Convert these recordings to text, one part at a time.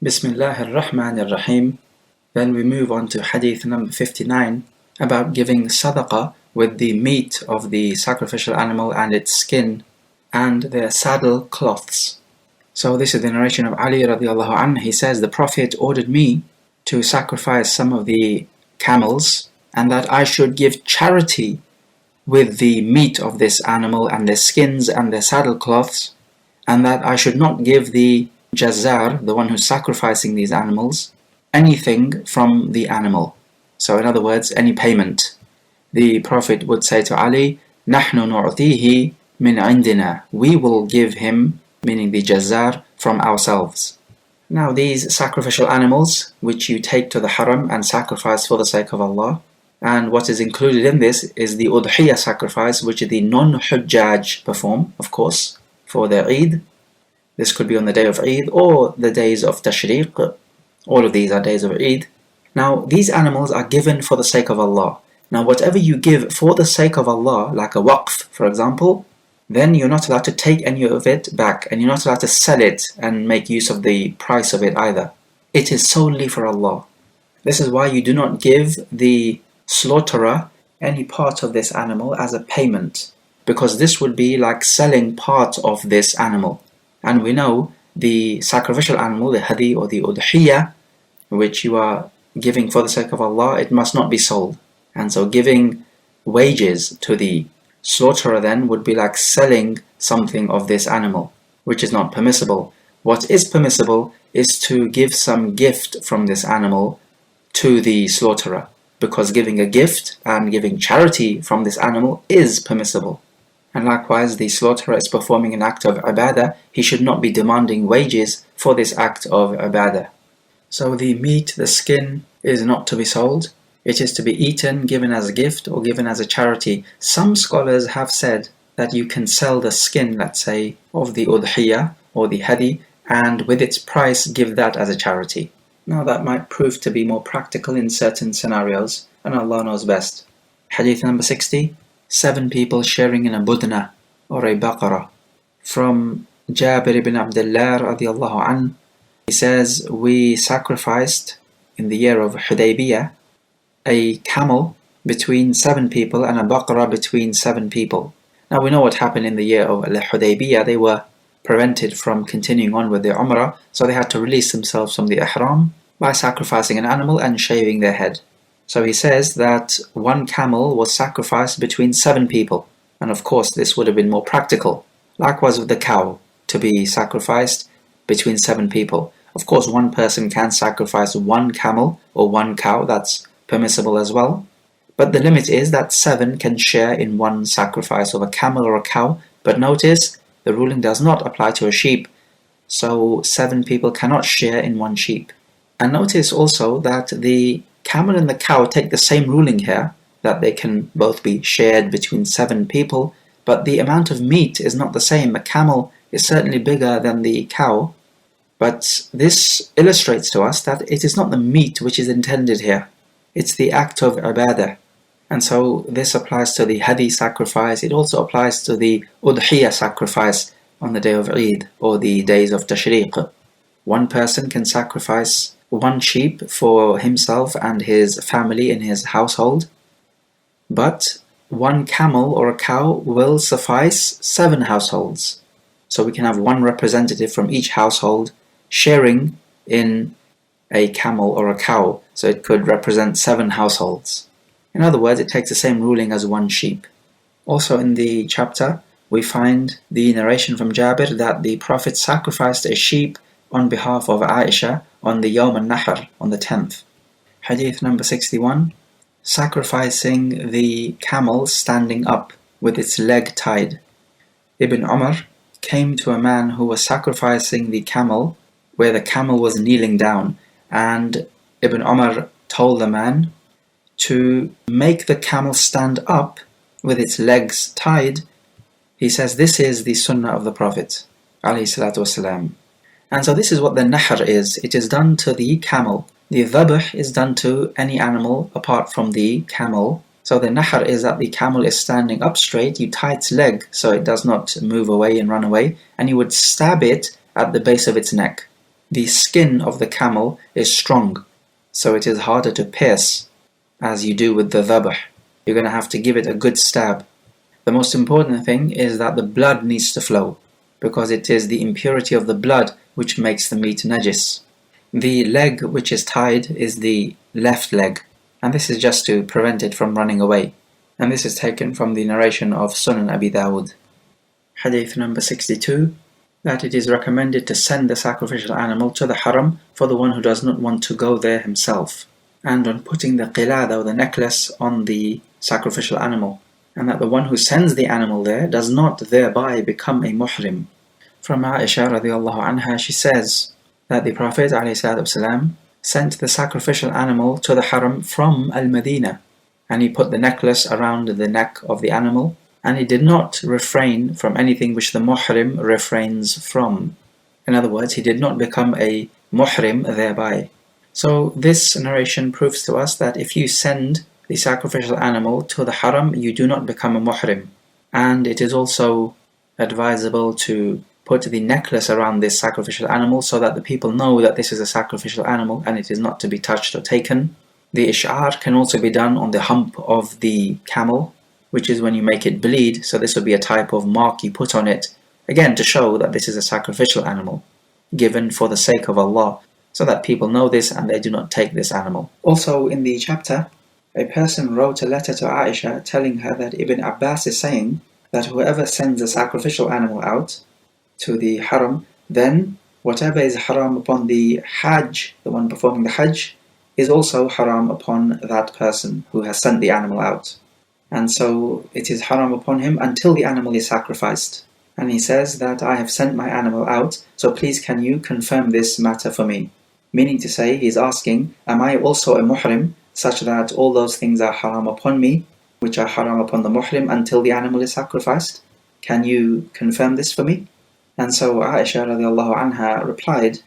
Bismillahir Rahmanir Rahim. Then we move on to Hadith number 59 about giving sadaqah with the meat of the sacrificial animal and its skin and their saddle cloths. So this is the narration of Ali radiallahu anhu. He says, the Prophet ordered me to sacrifice some of the camels and that I should give charity with the meat of this animal and their skins and their saddle cloths, and that I should not give the Jazzar, the one who's sacrificing these animals, anything from the animal. So in other words, any payment. The Prophet would say to Ali, نَحْنُ نُعْطِيهِ مِنْ عِنْدِنَا. We will give him, meaning the Jazzar, from ourselves. Now these sacrificial animals, which you take to the Haram and sacrifice for the sake of Allah, and what is included in this is the Udhya Sacrifice, which the non-Hujjaj perform, of course, for their Eid. This could be on the day of Eid or the days of Tashriq. All of these are days of Eid. Now, these animals are given for the sake of Allah. Now, whatever you give for the sake of Allah, like a waqf, for example, then you're not allowed to take any of it back, and you're not allowed to sell it and make use of the price of it either. It is solely for Allah. This is why you do not give the slaughterer any part of this animal as a payment, because this would be like selling part of this animal. And we know the sacrificial animal, the Hadi or the Udhiyah, which you are giving for the sake of Allah, it must not be sold. And so giving wages to the slaughterer then would be like selling something of this animal, which is not permissible. What is permissible is to give some gift from this animal to the slaughterer, because giving a gift and giving charity from this animal is permissible. And likewise, the slaughterer is performing an act of ibadah. He should not be demanding wages for this act of ibadah. So the meat, the skin, is not to be sold. It is to be eaten, given as a gift, or given as a charity. Some scholars have said that you can sell the skin, let's say, of the Udhiyah or the Hadi, and with its price give that as a charity. Now that might prove to be more practical in certain scenarios, and Allah knows best. Hadith number 60. 7 people sharing in a budna or a baqarah. From Jabir ibn Abdullah radiallahu anhu, he says, we sacrificed in the year of Hudaybiyah a camel between 7 people and a baqarah between 7 people. Now we know what happened in the year of Hudaybiyah. They were prevented from continuing on with their Umrah, so they had to release themselves from the Ihram by sacrificing an animal and shaving their head. So he says that 1 camel was sacrificed between 7 people, and of course this would have been more practical. Likewise with the cow, to be sacrificed between 7 people. Of course 1 person can sacrifice 1 camel or 1 cow, that's permissible as well. But the limit is that 7 can share in 1 sacrifice of a camel or a cow. But notice, the ruling does not apply to a sheep, so 7 people cannot share in 1 sheep. And notice also that the camel and the cow take the same ruling here, that they can both be shared between 7 people, but the amount of meat is not the same. A camel is certainly bigger than the cow, but this illustrates to us that it is not the meat which is intended here, it's the act of ibadah. And so this applies to the Hadi sacrifice. It also applies to the Udhiyah sacrifice on the day of Eid or the days of Tashriq. 1 person can sacrifice 1 sheep for himself and his family in his household, but 1 camel or a cow will suffice 7 households. So we can have 1 representative from each household sharing in a camel or a cow, so it could represent 7 households. In other words, it takes the same ruling as 1 sheep. Also in the chapter, we find the narration from Jabir that the Prophet sacrificed a sheep on behalf of Aisha on the Yawm al-Nahr, on the 10th. Hadith number 61. Sacrificing the camel standing up with its leg tied. Ibn Umar came to a man who was sacrificing the camel where the camel was kneeling down, and Ibn Umar told the man to make the camel stand up with its legs tied. He says this is the sunnah of the Prophet alayhi salatu wasalam. And so this is what the nahr is. It is done to the camel. The dhabh is done to any animal apart from the camel. So the nahr is that the camel is standing up straight, you tie its leg so it does not move away and run away, and you would stab it at the base of its neck. the skin of the camel is strong, so it is harder to pierce, as you do with the dhabh. You're going to have to give it a good stab. The most important thing is that the blood needs to flow, because it is the impurity of the blood which makes the meat najis. The leg which is tied is the left leg, and this is just to prevent it from running away. And this is taken from the narration of Sunan Abi Dawud. Hadith number 62, that it is recommended to send the sacrificial animal to the haram for the one who does not want to go there himself, and on putting the qilada or the necklace on the sacrificial animal, and that the one who sends the animal there does not thereby become a muhrim. From Aisha radiallahu anha, she says that the Prophet ﷺ sent the sacrificial animal to the haram from Al-Madinah, and he put the necklace around the neck of the animal, and he did not refrain from anything which the muhrim refrains from. In other words, he did not become a muhrim thereby. So this narration proves to us that if you send the sacrificial animal to the haram, you do not become a muhrim. And it is also advisable to put the necklace around this sacrificial animal so that the people know that this is a sacrificial animal and it is not to be touched or taken. The ish'ar can also be done on the hump of the camel, which is when you make it bleed, so this would be a type of mark you put on it, again to show that this is a sacrificial animal, given for the sake of Allah, so that people know this and they do not take this animal. Also in the chapter, a person wrote a letter to Aisha telling her that Ibn Abbas is saying that whoever sends a sacrificial animal out to the haram, then whatever is haram upon the Hajj, the one performing the Hajj, is also haram upon that person who has sent the animal out. And so it is haram upon him until the animal is sacrificed. And he says that I have sent my animal out, so please can you confirm this matter for me? Meaning to say, he is asking, am I also a muhrim, such that all those things are haram upon me, which are haram upon the muhrim until the animal is sacrificed? Can you confirm this for me? And so Aisha radiallahu anha replied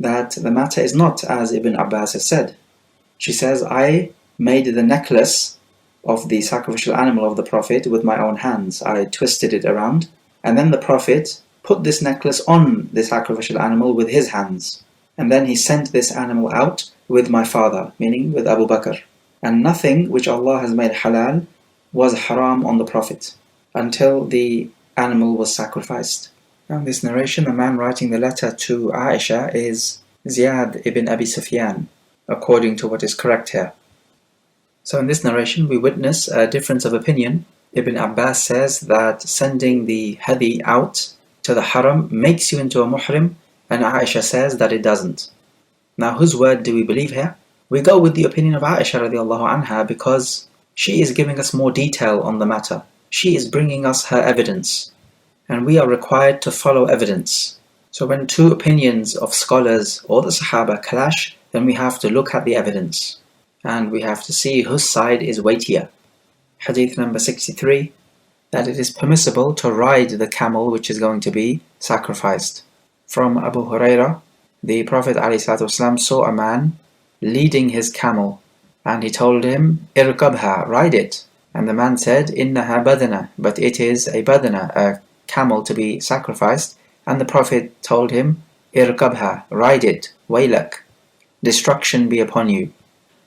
that the matter is not as Ibn Abbas has said. She says, I made the necklace of the sacrificial animal of the Prophet with my own hands. I twisted it around, and then the Prophet put this necklace on the sacrificial animal with his hands. And then he sent this animal out with my father, meaning with Abu Bakr. And nothing which Allah has made halal was haram on the Prophet until the animal was sacrificed. Now in this narration, the man writing the letter to Aisha is Ziyad ibn Abi Sufyan, according to what is correct here. So in this narration, we witness a difference of opinion. Ibn Abbas says that sending the Hadi out to the haram makes you into a muhrim, and Aisha says that it doesn't. Now whose word do we believe here? We go with the opinion of Aisha radiallahu anha because she is giving us more detail on the matter. She is bringing us her evidence, and we are required to follow evidence. So when two opinions of scholars or the Sahaba clash, then we have to look at the evidence, and we have to see whose side is weightier. Hadith number 63, that it is permissible to ride the camel which is going to be sacrificed. From Abu Hurairah, the Prophet ﷺ saw a man leading his camel, and he told him, Irkabha, ride it. And the man said, Innaha badana, but it is a badana, a camel to be sacrificed. And the Prophet told him, Irkabha, ride it, waylak, destruction be upon you.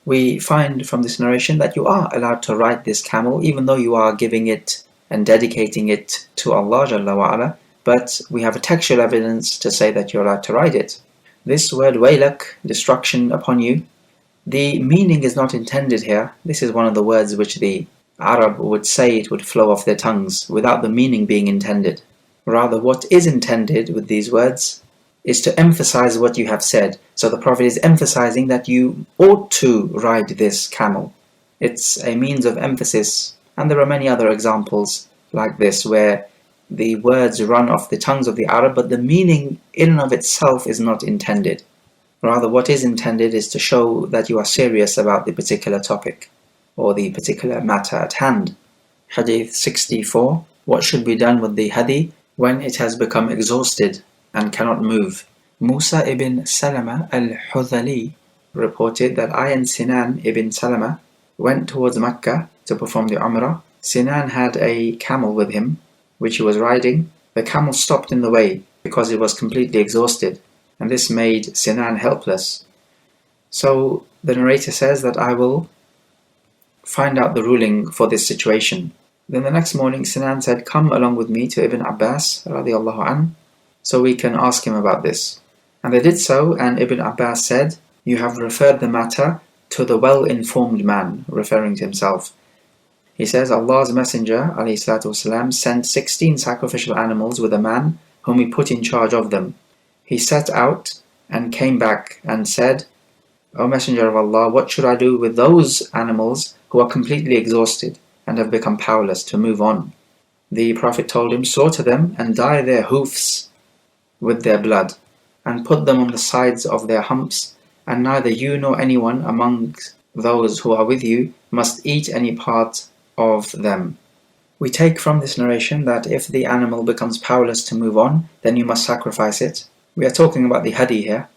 We find from this narration that you are allowed to ride this camel, even though you are giving it and dedicating it to Allah Jalla wa'ala, but we have a textual evidence to say that you're allowed to ride it. This word waylak, destruction upon you, the meaning is not intended here. This is one of the words which the Arab would say, it would flow off their tongues without the meaning being intended. Rather, what is intended with these words is to emphasize what you have said. So the Prophet is emphasizing that you ought to ride this camel. It's a means of emphasis, and there are many other examples like this where the words run off the tongues of the Arab, but the meaning in and of itself is not intended. Rather, what is intended is to show that you are serious about the particular topic or the particular matter at hand. Hadith 64, what should be done with the Hadi when it has become exhausted and cannot move? Musa ibn Salama al-Hudhali reported that I and Sinan ibn Salama went towards Mecca to perform the Umrah. Sinan had a camel with him, which he was riding. The camel stopped in the way because it was completely exhausted. and this made Sinan helpless. So the narrator says that I will find out the ruling for this situation. Then the next morning Sinan said, come along with me to Ibn Abbas radiallahu anh, so we can ask him about this. And they did so, and Ibn Abbas said, you have referred the matter to the well-informed man, referring to himself. He says, Allah's Messenger ﷺ sent 16 sacrificial animals with a man whom he put in charge of them. He set out and came back and said, O Messenger of Allah, what should I do with those animals who are completely exhausted and have become powerless to move on? The Prophet told him, slaughter them and dye their hoofs with their blood, and put them on the sides of their humps, and neither you nor anyone among those who are with you must eat any part of them. We take from this narration that if the animal becomes powerless to move on, then you must sacrifice it. We are talking about the Hadi here.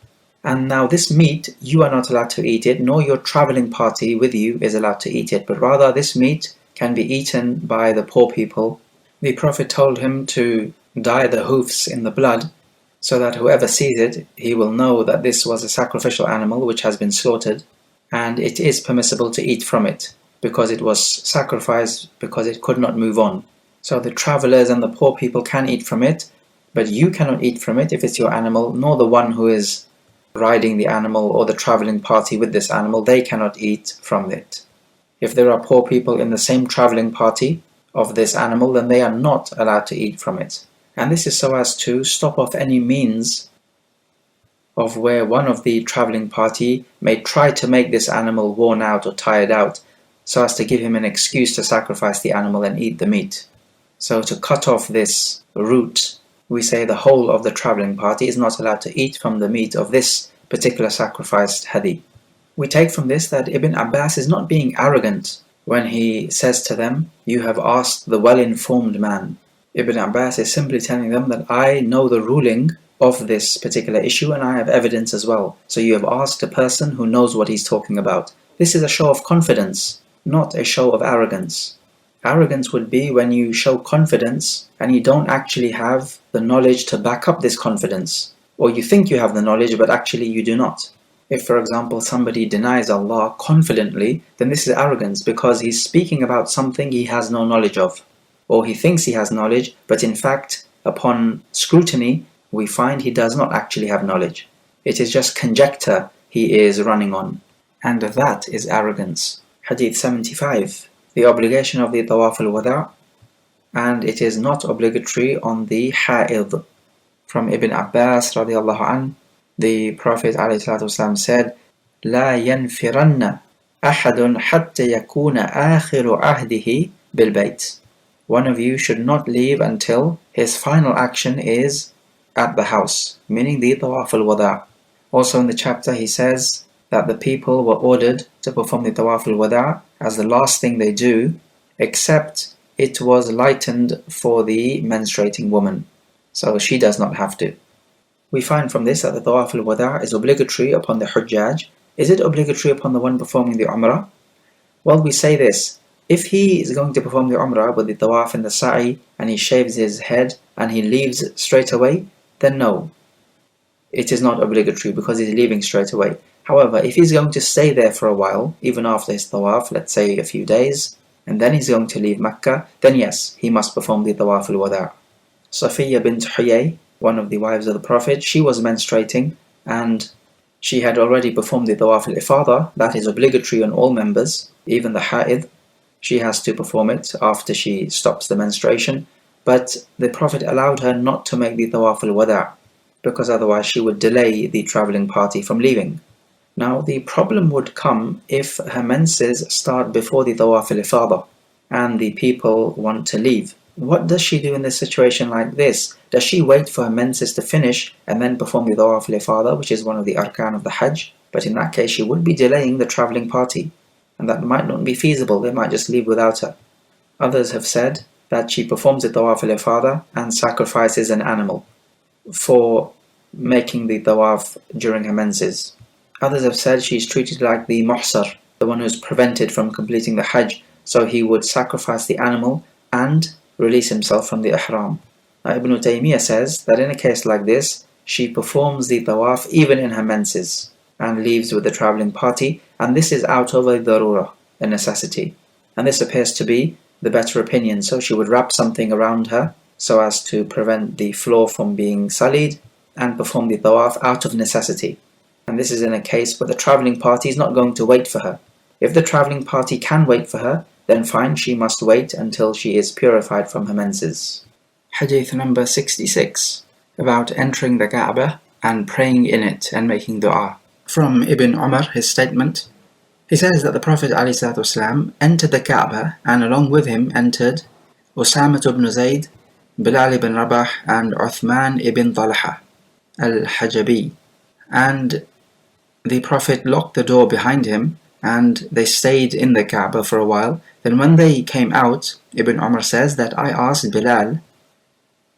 And now this meat, you are not allowed to eat it, nor your traveling party with you is allowed to eat it, but rather this meat can be eaten by the poor people. The Prophet told him to dye the hoofs in the blood, so that whoever sees it, he will know that this was a sacrificial animal which has been slaughtered, and it is permissible to eat from it, because it was sacrificed because it could not move on. So the travelers and the poor people can eat from it, but you cannot eat from it if it's your animal, nor the one who is riding the animal or the traveling party with this animal, they cannot eat from it. If there are poor people in the same traveling party of this animal, then they are not allowed to eat from it. And this is so as to stop off any means of where one of the traveling party may try to make this animal worn out or tired out, so as to give him an excuse to sacrifice the animal and eat the meat. So to cut off this route, we say the whole of the traveling party is not allowed to eat from the meat of this particular sacrificed Hadi. We take from this that Ibn Abbas is not being arrogant when he says to them, you have asked the well-informed man. Ibn Abbas is simply telling them that I know the ruling of this particular issue and I have evidence as well. So you have asked a person who knows what he's talking about. This is a show of confidence, not a show of arrogance. Arrogance would be when you show confidence and you don't actually have the knowledge to back up this confidence, or you think you have the knowledge but actually you do not. If, for example, somebody denies Allah confidently, then this is arrogance because he's speaking about something he has no knowledge of, or he thinks he has knowledge, but in fact, upon scrutiny, we find he does not actually have knowledge. It is just conjecture he is running on, and that is arrogance. Hadith 75. The obligation of the Tawaf al-Wada', and it is not obligatory on the Ha'id. From Ibn Abbas radiallahu anh, the Prophet ﷺ said, لا ينفرن أحد حتى يكون آخر عهده بالبيت. One of you should not leave until his final action is at the house, meaning the Tawaf al-Wada'. Also in the chapter he says that the people were ordered to perform the Tawaf al-Wada' as the last thing they do, except it was lightened for the menstruating woman, so she does not have to. We find from this that the Tawaf al-Wada' is obligatory upon the Hujjaj. Is it obligatory upon the one performing the Umrah? Well, we say this: if he is going to perform the Umrah with the Tawaf and the Sa'i, and he shaves his head and he leaves straight away, then no, it is not obligatory because he's leaving straight away. However, if he's going to stay there for a while, even after his Tawaf, let's say a few days, and then he's going to leave Mecca, then yes, he must perform the Tawaf al-Wada'. Safiya bint Huyay, one of the wives of the Prophet, she was menstruating and she had already performed the Tawaf al-Ifadah. That is obligatory on all members, even the Ha'id. She has to perform it after she stops the menstruation, but the Prophet allowed her not to make the Tawaf al-Wada', because otherwise she would delay the traveling party from leaving. Now the problem would come if her menses start before the Tawaf al-Ifadah and the people want to leave. What does she do in this situation like this? Does she wait for her menses to finish and then perform the Tawaf al-Ifadah, which is one of the arkan of the Hajj? But in that case she would be delaying the traveling party, and that might not be feasible. They might just leave without her. Others have said that she performs the Tawaf al-Ifadah and sacrifices an animal for making the Tawaf during her menses. Others have said she's treated like the Muhsar, the one who's prevented from completing the Hajj, so he would sacrifice the animal and release himself from the Ihram. Now Ibn Taymiyyah says that in a case like this, she performs the Tawaf even in her menses and leaves with the travelling party, and this is out of a darura, a necessity. And this appears to be the better opinion, so she would wrap something around her so as to prevent the floor from being sullied and perform the Tawaf out of necessity. And this is in a case where the travelling party is not going to wait for her. If the travelling party can wait for her, then fine, she must wait until she is purified from her menses. Hadith number 66, about entering the Kaaba and praying in it and making dua. From Ibn Umar, his statement, he says that the Prophet ﷺ entered the Kaaba, and along with him entered Usama ibn Zayd, Bilal ibn Rabah, and Uthman ibn Talha al-Hajabi. And the Prophet locked the door behind him, and they stayed in the Kaaba for a while. Then when they came out, Ibn Umar says that I asked Bilal,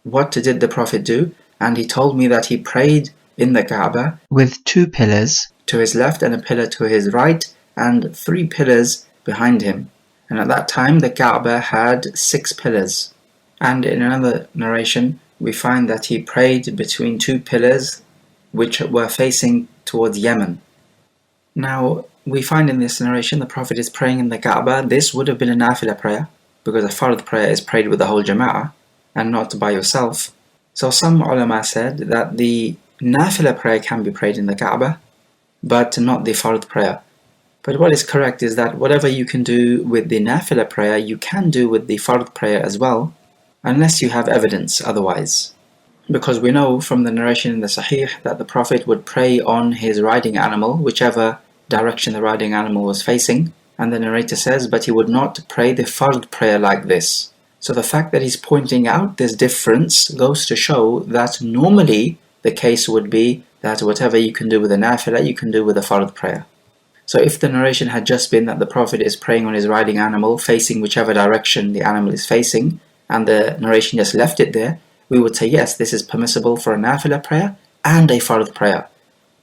what did the Prophet do? And he told me that he prayed in the Kaaba with 2 pillars to his left and a pillar to his right, and 3 pillars behind him. And at that time the Kaaba had 6 pillars. And in another narration we find that he prayed between 2 pillars which were facing towards Yemen. Now we find in this narration the Prophet is praying in the Kaaba. This would have been a nafila prayer, because a fard prayer is prayed with the whole jama'ah and not by yourself. So some ulama said that the nafila prayer can be prayed in the Kaaba, but not the fard prayer. But what is correct is that whatever you can do with the nafila prayer, you can do with the fard prayer as well, unless you have evidence otherwise. Because we know from the narration in the Sahih that the Prophet would pray on his riding animal, whichever direction the riding animal was facing, and the narrator says, but he would not pray the fard prayer like this. So the fact that he's pointing out this difference goes to show that normally the case would be that whatever you can do with a nafila, you can do with a fard prayer. So if the narration had just been that the Prophet is praying on his riding animal facing whichever direction the animal is facing, and the narration just left it there, we would say yes, this is permissible for a nafila prayer and a fard prayer.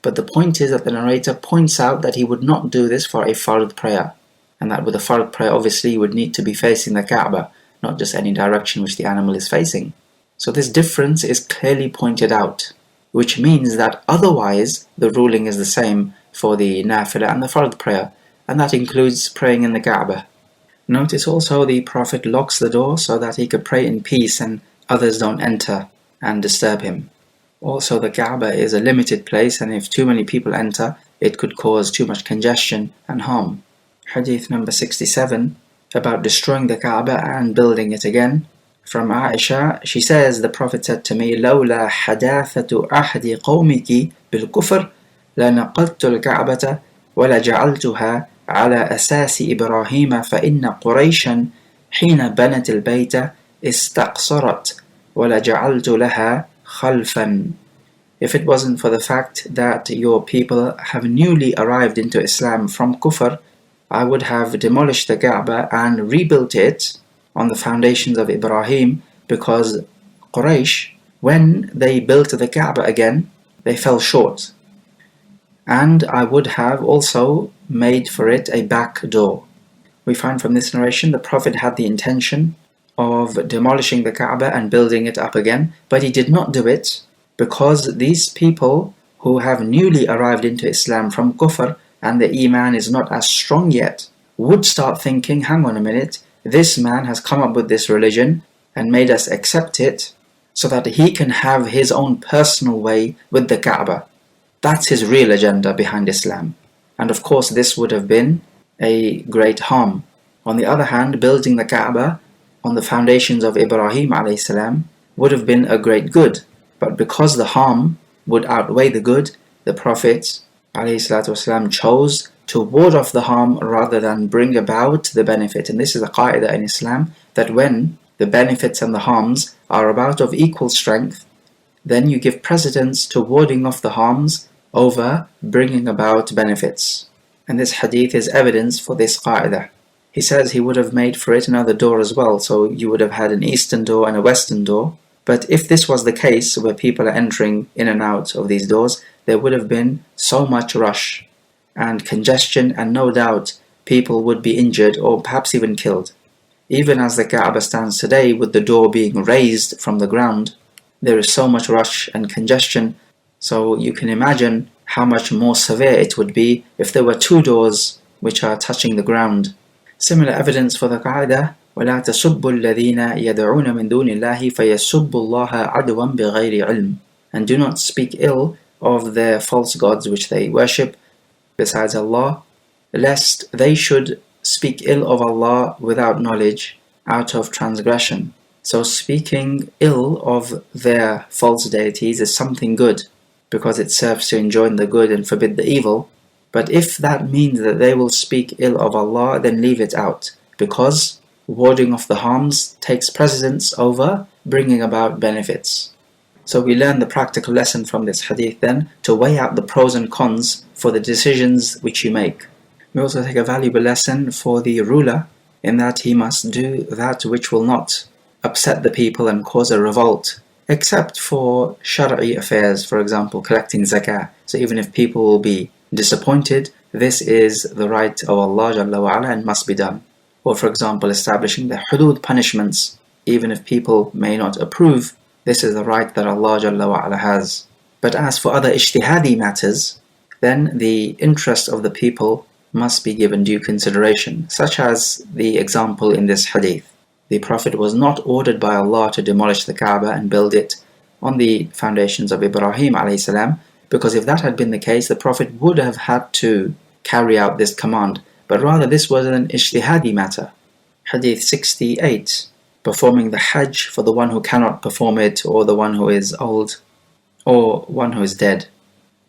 But the point is that the narrator points out that he would not do this for a fard prayer, and that with a fard prayer obviously you would need to be facing the Kaaba, not just any direction which the animal is facing. So this difference is clearly pointed out, which means that otherwise the ruling is the same for the nafila and the fard prayer, and that includes praying in the Kaaba. Notice also the Prophet locks the door so that he could pray in peace and others don't enter and disturb him. Also, the Kaaba is a limited place, and if too many people enter, it could cause too much congestion and harm. Hadith number 67, about destroying the Kaaba and building it again. From Aisha, she says, the Prophet said to me, لولا حداثة أحد قومك بالكفر لنقضت الكعبة ولجعلتها على أساس إبراهيم فإن قريشا حين بنت البيت استقصرت ولجعلت لها خلفا. If it wasn't for the fact that your people have newly arrived into Islam from Kufr, I would have demolished the Kaaba and rebuilt it on the foundations of Ibrahim, because Quraysh, when they built the Kaaba again, they fell short. And I would have also made for it a back door. We find from this narration the Prophet had the intention of demolishing the Kaaba and building it up again, but he did not do it because these people who have newly arrived into Islam from Kufr and the Iman is not as strong yet would start thinking, hang on a minute, this man has come up with this religion and made us accept it so that he can have his own personal way with the Kaaba. That's his real agenda behind Islam. And of course this would have been a great harm. On the other hand, building the Kaaba on the foundations of Ibrahim a.s. would have been a great good. But because the harm would outweigh the good, the Prophet ﷺ chose to ward off the harm rather than bring about the benefit. And this is a qaida in Islam, that when the benefits and the harms are about of equal strength, then you give precedence to warding off the harms over bringing about benefits. And this hadith is evidence for this qaida. He says he would have made for it another door as well, so you would have had an eastern door and a western door. But if this was the case, where people are entering in and out of these doors, there would have been so much rush and congestion, and no doubt people would be injured or perhaps even killed. Even as the Kaaba stands today with the door being raised from the ground, there is so much rush and congestion So you can imagine how much more severe it would be if there were two doors which are touching the ground. Similar evidence for the qaida, وَلَا تَسُبُّوا الَّذِينَ يَدْعُونَ مِن دُونِ اللَّهِ فَيَسُبُّوا اللَّهَ عَدْوًا بِغَيْرِ عِلْمٍ. And do not speak ill of their false gods which they worship besides Allah, lest they should speak ill of Allah without knowledge, out of transgression. So speaking ill of their false deities is something good, because it serves to enjoin the good and forbid the evil. But if that means that they will speak ill of Allah, then leave it out, because warding off the harms takes precedence over bringing about benefits. So we learn the practical lesson from this hadith then, to weigh out the pros and cons for the decisions which you make. We also take a valuable lesson for the ruler, in that he must do that which will not upset the people and cause a revolt, except for shari'i affairs, for example, collecting zakah. So even if people will be disappointed, this is the right of Allah Jalla wa Ala and must be done. Or for example, establishing the hudud punishments, even if people may not approve, this is the right that Allah Jalla wa Ala has. But as for other ijtihadi matters, then the interest of the people must be given due consideration, such as the example in this hadith. The Prophet was not ordered by Allah to demolish the Kaaba and build it on the foundations of Ibrahim alayhi, because if that had been the case, the Prophet would have had to carry out this command, but rather this was an ijtihadi matter. Hadith 68, performing the Hajj for the one who cannot perform it, or the one who is old, or one who is dead.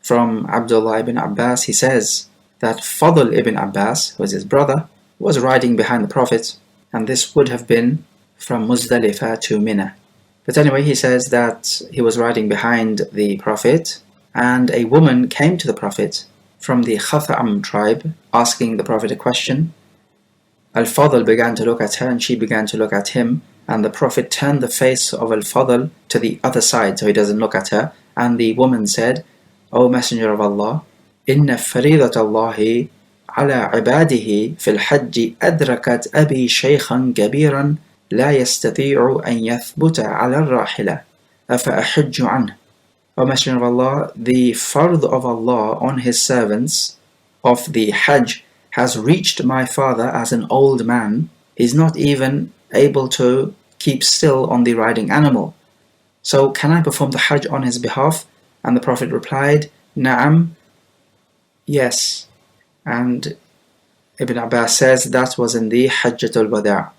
From Abdullah ibn Abbas, he says that Fadl ibn Abbas, who was his brother, was riding behind the Prophet, and this would have been from Muzdalifah to Mina. But anyway, he says that he was riding behind the Prophet, and a woman came to the Prophet from the Khatha'am tribe, asking the Prophet a question. Al-Fadl began to look at her, and she began to look at him, and the Prophet turned the face of Al-Fadl to the other side, so he doesn't look at her, and the woman said, O Messenger of Allah, إِنَّ فَرِيضَةَ اللَّهِ على عباده في الحج أدركت أبي شيخا كبيرا لا يستطيع أن يثبت على الراحلة أفأحج عنه. O Messenger of Allah, the fard of Allah on His servants of the Hajj has reached my father as an old man. He's not even able to keep still on the riding animal. So can I perform the Hajj on his behalf? And the Prophet replied, Na'am, yes. And Ibn Abbas says that was in the Hajjatul Wada'.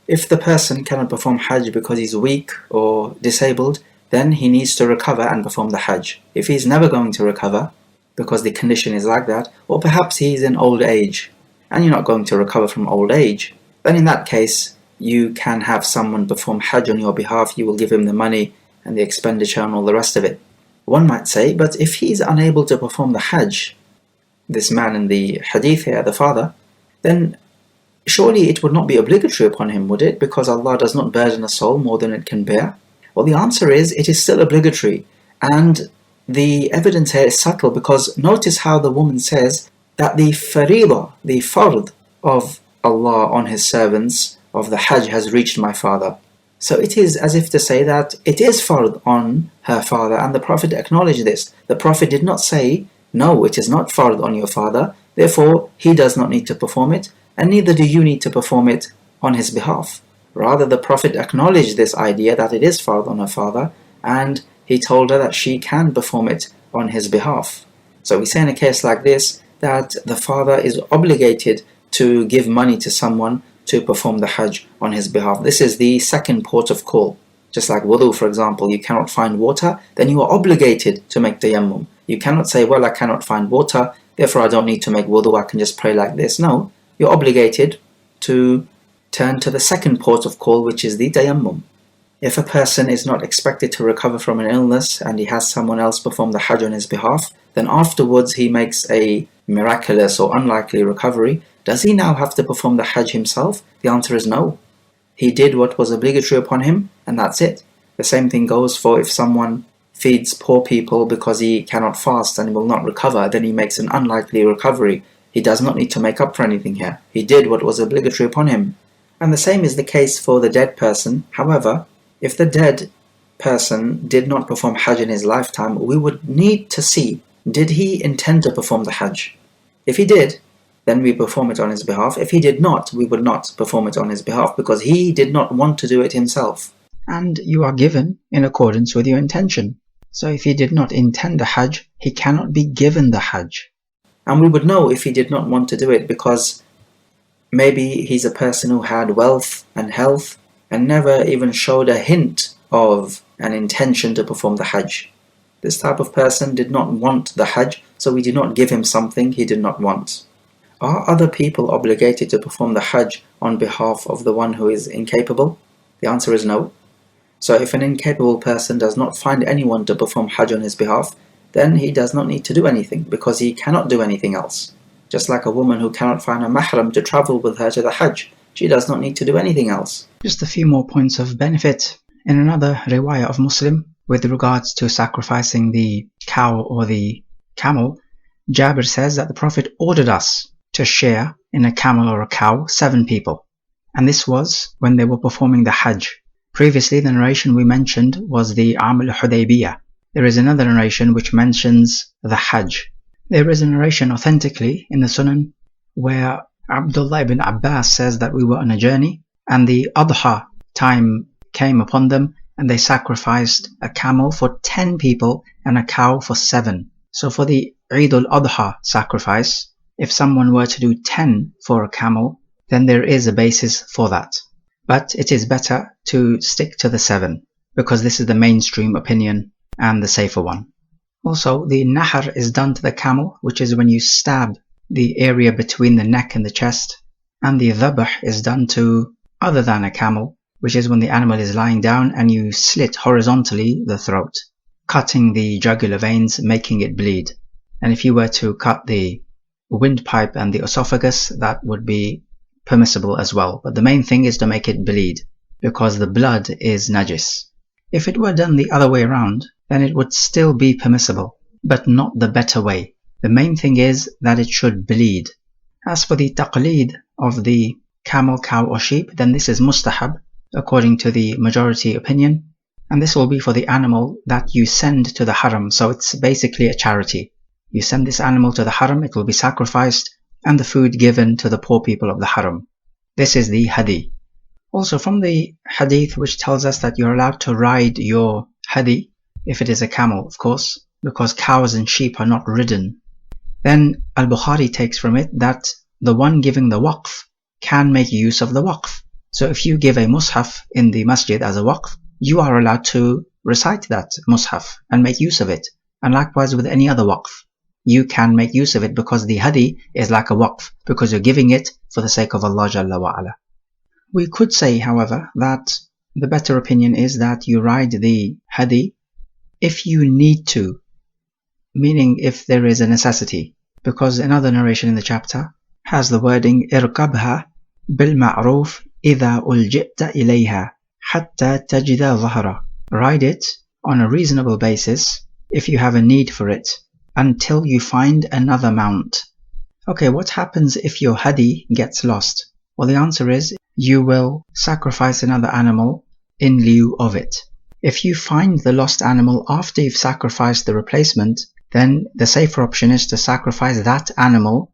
If the person cannot perform Hajj because he's weak or disabled, then he needs to recover and perform the Hajj. If he's never going to recover, because the condition is like that, or perhaps he's in old age, and you're not going to recover from old age, then in that case, you can have someone perform Hajj on your behalf. You will give him the money and the expenditure and all the rest of it. One might say, but if he's unable to perform the Hajj, this man in the hadith here, the father, then surely it would not be obligatory upon him, would it? Because Allah does not burden a soul more than it can bear. Well, the answer is, it is still obligatory. And the evidence here is subtle, because notice how the woman says that the faridah, the fard of Allah on His servants of the Hajj has reached my father. So it is as if to say that it is fard on her father, and the Prophet acknowledged this. The Prophet did not say, no, it is not fard on your father, therefore he does not need to perform it, and neither do you need to perform it on his behalf. Rather, the Prophet acknowledged this idea that it is fard on her father, and he told her that she can perform it on his behalf. So we say in a case like this that the father is obligated to give money to someone to perform the Hajj on his behalf. This is the second port of call. Just like wudu, for example, you cannot find water, then you are obligated to make tayammum. You cannot say, well, I cannot find water, therefore I don't need to make wudu, I can just pray like this. No, you're obligated to turn to the second port of call, which is the tayammum. If a person is not expected to recover from an illness and he has someone else perform the Hajj on his behalf, then afterwards he makes a miraculous or unlikely recovery, does he now have to perform the Hajj himself? The answer is no. He did what was obligatory upon him, and that's it. The same thing goes for if someone feeds poor people because he cannot fast and will not recover, then he makes an unlikely recovery. He does not need to make up for anything here. He did what was obligatory upon him. And the same is the case for the dead person. However, if the dead person did not perform Hajj in his lifetime, we would need to see, did he intend to perform the Hajj? If he did, then we perform it on his behalf. If he did not, we would not perform it on his behalf because he did not want to do it himself. And you are given in accordance with your intention. So if he did not intend the Hajj, he cannot be given the Hajj. And we would know if he did not want to do it because maybe he's a person who had wealth and health and never even showed a hint of an intention to perform the Hajj. This type of person did not want the Hajj, so we do not give him something he did not want. Are other people obligated to perform the Hajj on behalf of the one who is incapable? The answer is no. So if an incapable person does not find anyone to perform Hajj on his behalf, then he does not need to do anything because he cannot do anything else. Just like a woman who cannot find a Maharam to travel with her to the Hajj, she does not need to do anything else. Just a few more points of benefit. In another riwayah of Muslim, with regards to sacrificing the cow or the camel, Jabir says that the Prophet ordered us to share in a camel or a cow 7 people. And this was when they were performing the Hajj. Previously, the narration we mentioned was the Aam al-Hudaybiyah. There is another narration which mentions the Hajj. There is a narration authentically in the Sunan where Abdullah ibn Abbas says that we were on a journey and the Adha time came upon them and they sacrificed a camel for 10 people and a cow for 7. So for the Eid al-Adha sacrifice, if someone were to do 10 for a camel, then there is a basis for that. But it is better to stick to the 7 because this is the mainstream opinion and the safer one. Also, the nahar is done to the camel, which is when you stab the area between the neck and the chest, and the dhabh is done to other than a camel, which is when the animal is lying down and you slit horizontally the throat, cutting the jugular veins, making it bleed. And if you were to cut the windpipe and the esophagus, that would be permissible as well. But the main thing is to make it bleed, because the blood is najis. If it were done the other way around, then it would still be permissible, but not the better way. The main thing is that it should bleed. As for the taqleed of the camel, cow or sheep, then this is mustahab according to the majority opinion, and this will be for the animal that you send to the haram. So it's basically a charity. You send this animal to the haram, it will be sacrificed, and the food given to the poor people of the haram. This is the Hadi. Also from the hadith which tells us that you're allowed to ride your Hadi, if it is a camel of course, because cows and sheep are not ridden, then Al-Bukhari takes from it that the one giving the waqf can make use of the waqf. So if you give a mushaf in the masjid as a waqf, you are allowed to recite that mushaf and make use of it. And likewise with any other waqf, you can make use of it because the Hadi is like a waqf, because you're giving it for the sake of Allah Jalla wa Ala. We could say, however, that the better opinion is that you ride the Hadi if you need to, meaning if there is a necessity, because another narration in the chapter has the wording irkabha bil ma'ruf idha uljita ilayha hatta tajida zahra. Ride it on a reasonable basis if you have a need for it until you find another mount. Okay, what happens if your Hadi gets lost? Well, the answer is you will sacrifice another animal in lieu of it. If you find the lost animal after you've sacrificed the replacement, then the safer option is to sacrifice that animal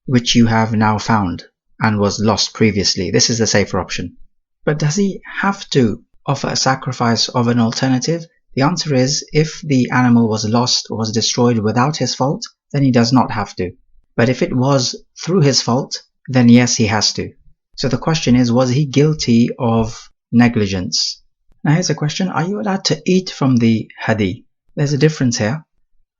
which you have now found and was lost previously. This is the safer option. But does he have to offer a sacrifice of an alternative? The answer is, if the animal was lost or was destroyed without his fault, then he does not have to. But if it was through his fault, then yes, he has to. So the question is, was he guilty of negligence? Now here's a question, are you allowed to eat from the Hadi? There's a difference here.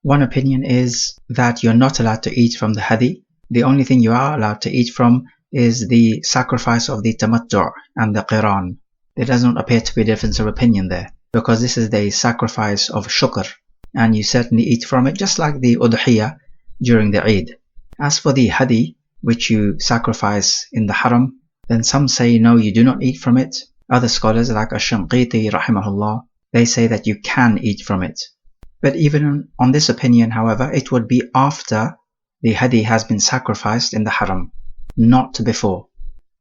One opinion is that you're not allowed to eat from the Hadi. The only thing you are allowed to eat from is the sacrifice of the Tamattu' and the Qiran. There does not appear to be a difference of opinion there, because this is the sacrifice of shukr, and you certainly eat from it just like the Udhiyah during the Eid. As for the Hadi, which you sacrifice in the Haram, then some say no, you do not eat from it. Other scholars like Ash-Shanqiti rahimahullah, they say that you can eat from it. But even on this opinion, however, it would be after the Hadi has been sacrificed in the Haram, not before.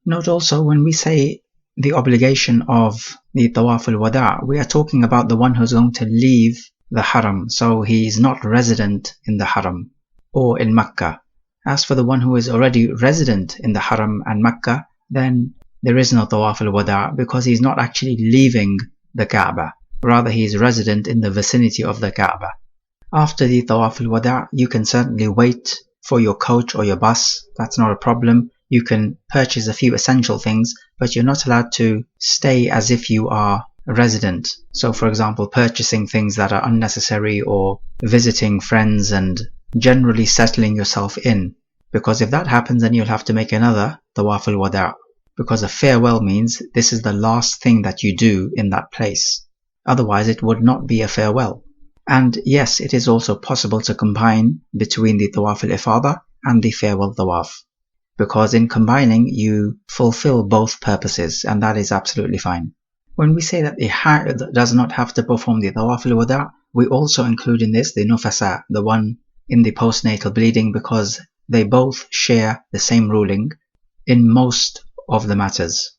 Note also, when we say the obligation of the Tawaf al-Wada', we are talking about the one who's going to leave the Haram, so he is not resident in the Haram or in Makkah. As for the one who is already resident in the Haram and Makkah, then there is no Tawaf al-Wada' because he is not actually leaving the Kaaba. Rather, he is resident in the vicinity of the Kaaba. After the Tawaf al-Wada', you can certainly wait for your coach or your bus. That's not a problem. You can purchase a few essential things, but you're not allowed to stay as if you are a resident. So, for example, purchasing things that are unnecessary or visiting friends and generally settling yourself in. Because if that happens, then you'll have to make another Tawaf al-Wada'. Because a farewell means this is the last thing that you do in that place. Otherwise, it would not be a farewell. And yes, it is also possible to combine between the Tawaf al-Ifada and the farewell Tawaf. Because in combining, you fulfill both purposes, and that is absolutely fine. When we say that a Ha'id does not have to perform the Tawaf al-Wada', we also include in this the Nufasa, the one in the postnatal bleeding, because they both share the same ruling in most of the matters.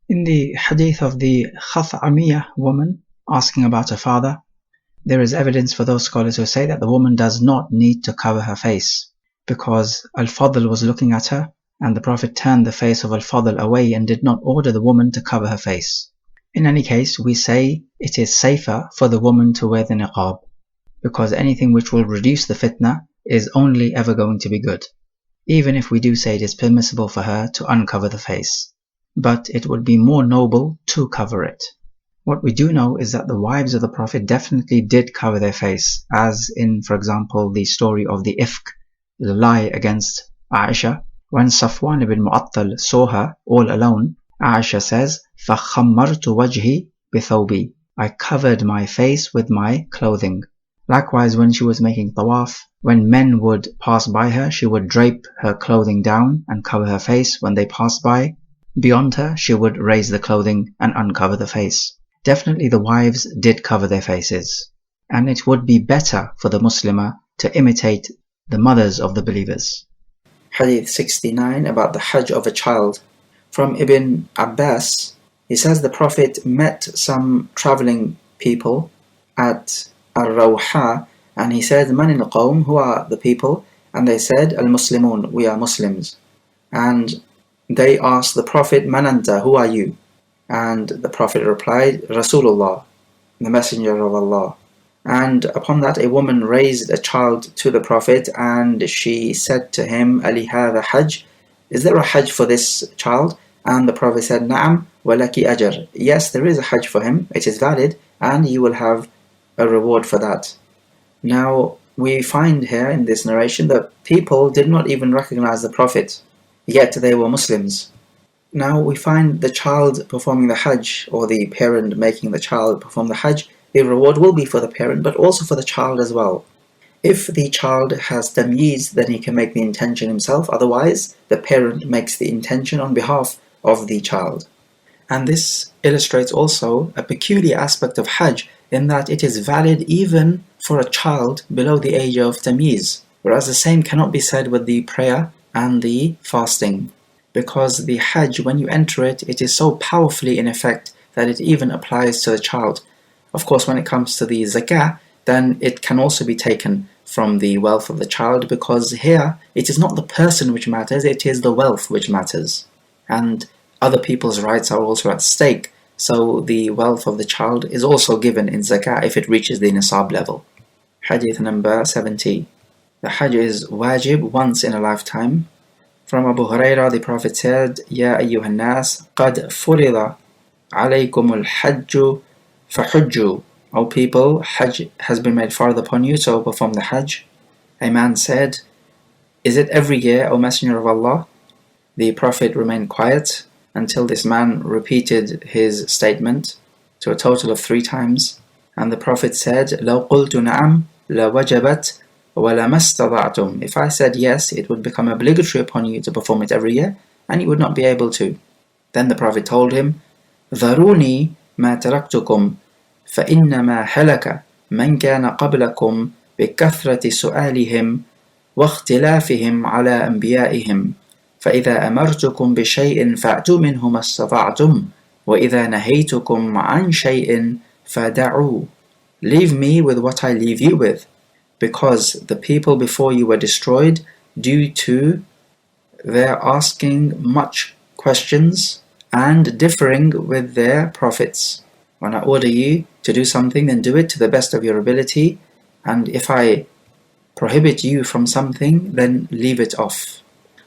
In the hadith of the Khath'amiyah woman asking about her father, there is evidence for those scholars who say that the woman does not need to cover her face, because Al-Fadl was looking at her, and the Prophet turned the face of Al-Fadl away and did not order the woman to cover her face. In any case, we say it is safer for the woman to wear the niqab, because anything which will reduce the fitna is only ever going to be good, even if we do say it is permissible for her to uncover the face. But it would be more noble to cover it. What we do know is that the wives of the Prophet definitely did cover their face, as in, for example, the story of the Ifk, the lie against Aisha. When Safwan ibn Mu'attal saw her all alone, Aisha says, فَخَمَّرْتُ وَجْهِي بِثَوْبِي, I covered my face with my clothing. Likewise, when she was making tawaf, when men would pass by her, she would drape her clothing down and cover her face. When they passed by beyond her, she would raise the clothing and uncover the face. Definitely the wives did cover their faces, and it would be better for the Muslimah to imitate the mothers of the believers. Hadith 69 about the Hajj of a child. From Ibn Abbas, he says the Prophet met some traveling people at Ar-Rawha, and he said, Man al-Qawm, who are the people? And they said, Al-Muslimun, we are Muslims. And they asked the Prophet, Man anta, who are you? And the Prophet replied, Rasulullah, the Messenger of Allah. And upon that, a woman raised a child to the Prophet, and she said to him, Ali hadha Hajj, is there a Hajj for this child? And the Prophet said, Na'am, walaki ajr. Yes, there is a Hajj for him, it is valid, and you will have a reward for that. Now, we find here in this narration that people did not even recognize the Prophet, yet they were Muslims. Now, we find the child performing the Hajj, or the parent making the child perform the Hajj, the reward will be for the parent, but also for the child as well. If the child has tamyiz, then he can make the intention himself, otherwise the parent makes the intention on behalf of the child. And this illustrates also a peculiar aspect of Hajj, in that it is valid even for a child below the age of tamyiz, whereas the same cannot be said with the prayer and the fasting, because the Hajj, when you enter it, it is so powerfully in effect that it even applies to the child. Of course, when it comes to the zakah, then it can also be taken from the wealth of the child, because here it is not the person which matters, it is the wealth which matters. And other people's rights are also at stake, so the wealth of the child is also given in zakah if it reaches the nisab level. Hadith number 70. The Hajj is wajib once in a lifetime. From Abu Hurairah, the Prophet said, Ya ayyuhan nas, qad furida alaykum al-hajju فَحُجُّوا, O people, Hajj has been made farther upon you, so perform the Hajj. A man said, Is it every year, O Messenger of Allah? The Prophet remained quiet until this man repeated his statement to a total of 3 times. And the Prophet said, لَوْ قُلْتُ نَعَمْ لَوَجَبَتْ وَلَمَا اسْتَطَعْتُمْ. If I said yes, it would become obligatory upon you to perform it every year, and you would not be able to. Then the Prophet told him, ذَرُونِي ما تركتكم فإنما هلك من كان قبلكم بكثرة سؤالهم واختلافهم على أنبيائهم فإذا أمرتكم بشيء فأتوا منه ما استطعتم وَإِذَا نَهَيْتُكُمْ عَنْ شَيْءٍ فَدَعُوا. Leave me with what I leave you with, because the people before you were destroyed due to their asking much questions and differing with their prophets. When I order you to do something, then do it to the best of your ability, and if I prohibit you from something, then leave it off.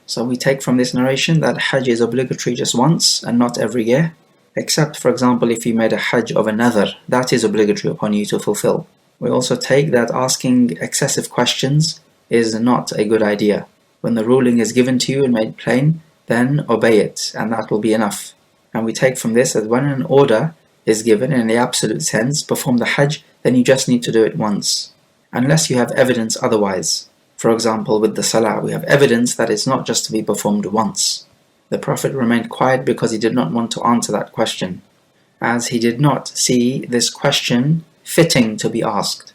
So we take from this narration that Hajj is obligatory just once and not every year, except, for example, if you made a Hajj of another, that is obligatory upon you to fulfill. We also take that asking excessive questions is not a good idea. When the ruling is given to you and made plain, then obey it, and that will be enough. And we take from this that when an order is given in the absolute sense, perform the Hajj, then you just need to do it once, unless you have evidence otherwise. For example, with the Salah, we have evidence that it's not just to be performed once. The Prophet remained quiet because he did not want to answer that question, as he did not see this question fitting to be asked.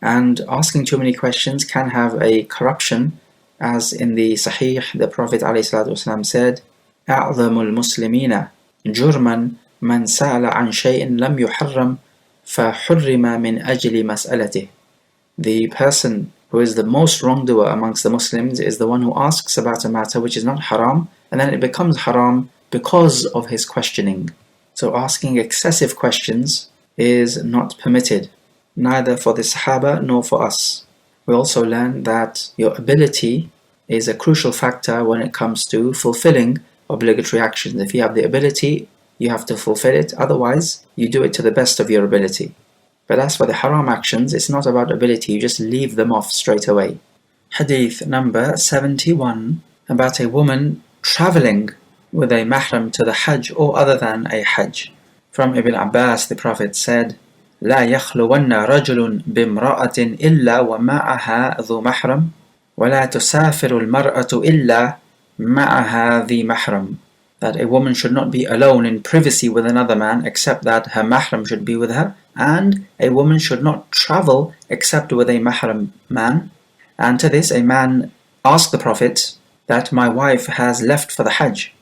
And asking too many questions can have a corruption, as in the Sahih, the Prophet ﷺ said, أَعْظَمُ الْمُسْلِمِينَ جُرْمًا مَنْ سَأَلَ عَنْ شَيْءٍ لَمْ يُحَرَّمْ فَحُرِّمَ مِنْ أَجْلِ مَسْأَلَتِهِ. The person who is the most wrongdoer amongst the Muslims is the one who asks about a matter which is not haram, and then it becomes haram because of his questioning. So asking excessive questions is not permitted, neither for the Sahaba nor for us. We also learn that your ability is a crucial factor when it comes to fulfilling obligatory actions. If you have the ability, you have to fulfill it, otherwise you do it to the best of your ability. But as for the haram actions, it's not about ability, you just leave them off straight away. Hadith number 71, about a woman traveling with a mahram to the Hajj or other than a Hajj. From Ibn Abbas, the Prophet said, لا يخلون رجل بامرأة إلا ومعها ذو محرم ولا تسافر المرأة إلا معها ذي محرم. That a woman should not be alone in privacy with another man except that her mahram should be with her, and a woman should not travel except with a mahram man. And to this a man asked the Prophet that my wife has left for the Hajj,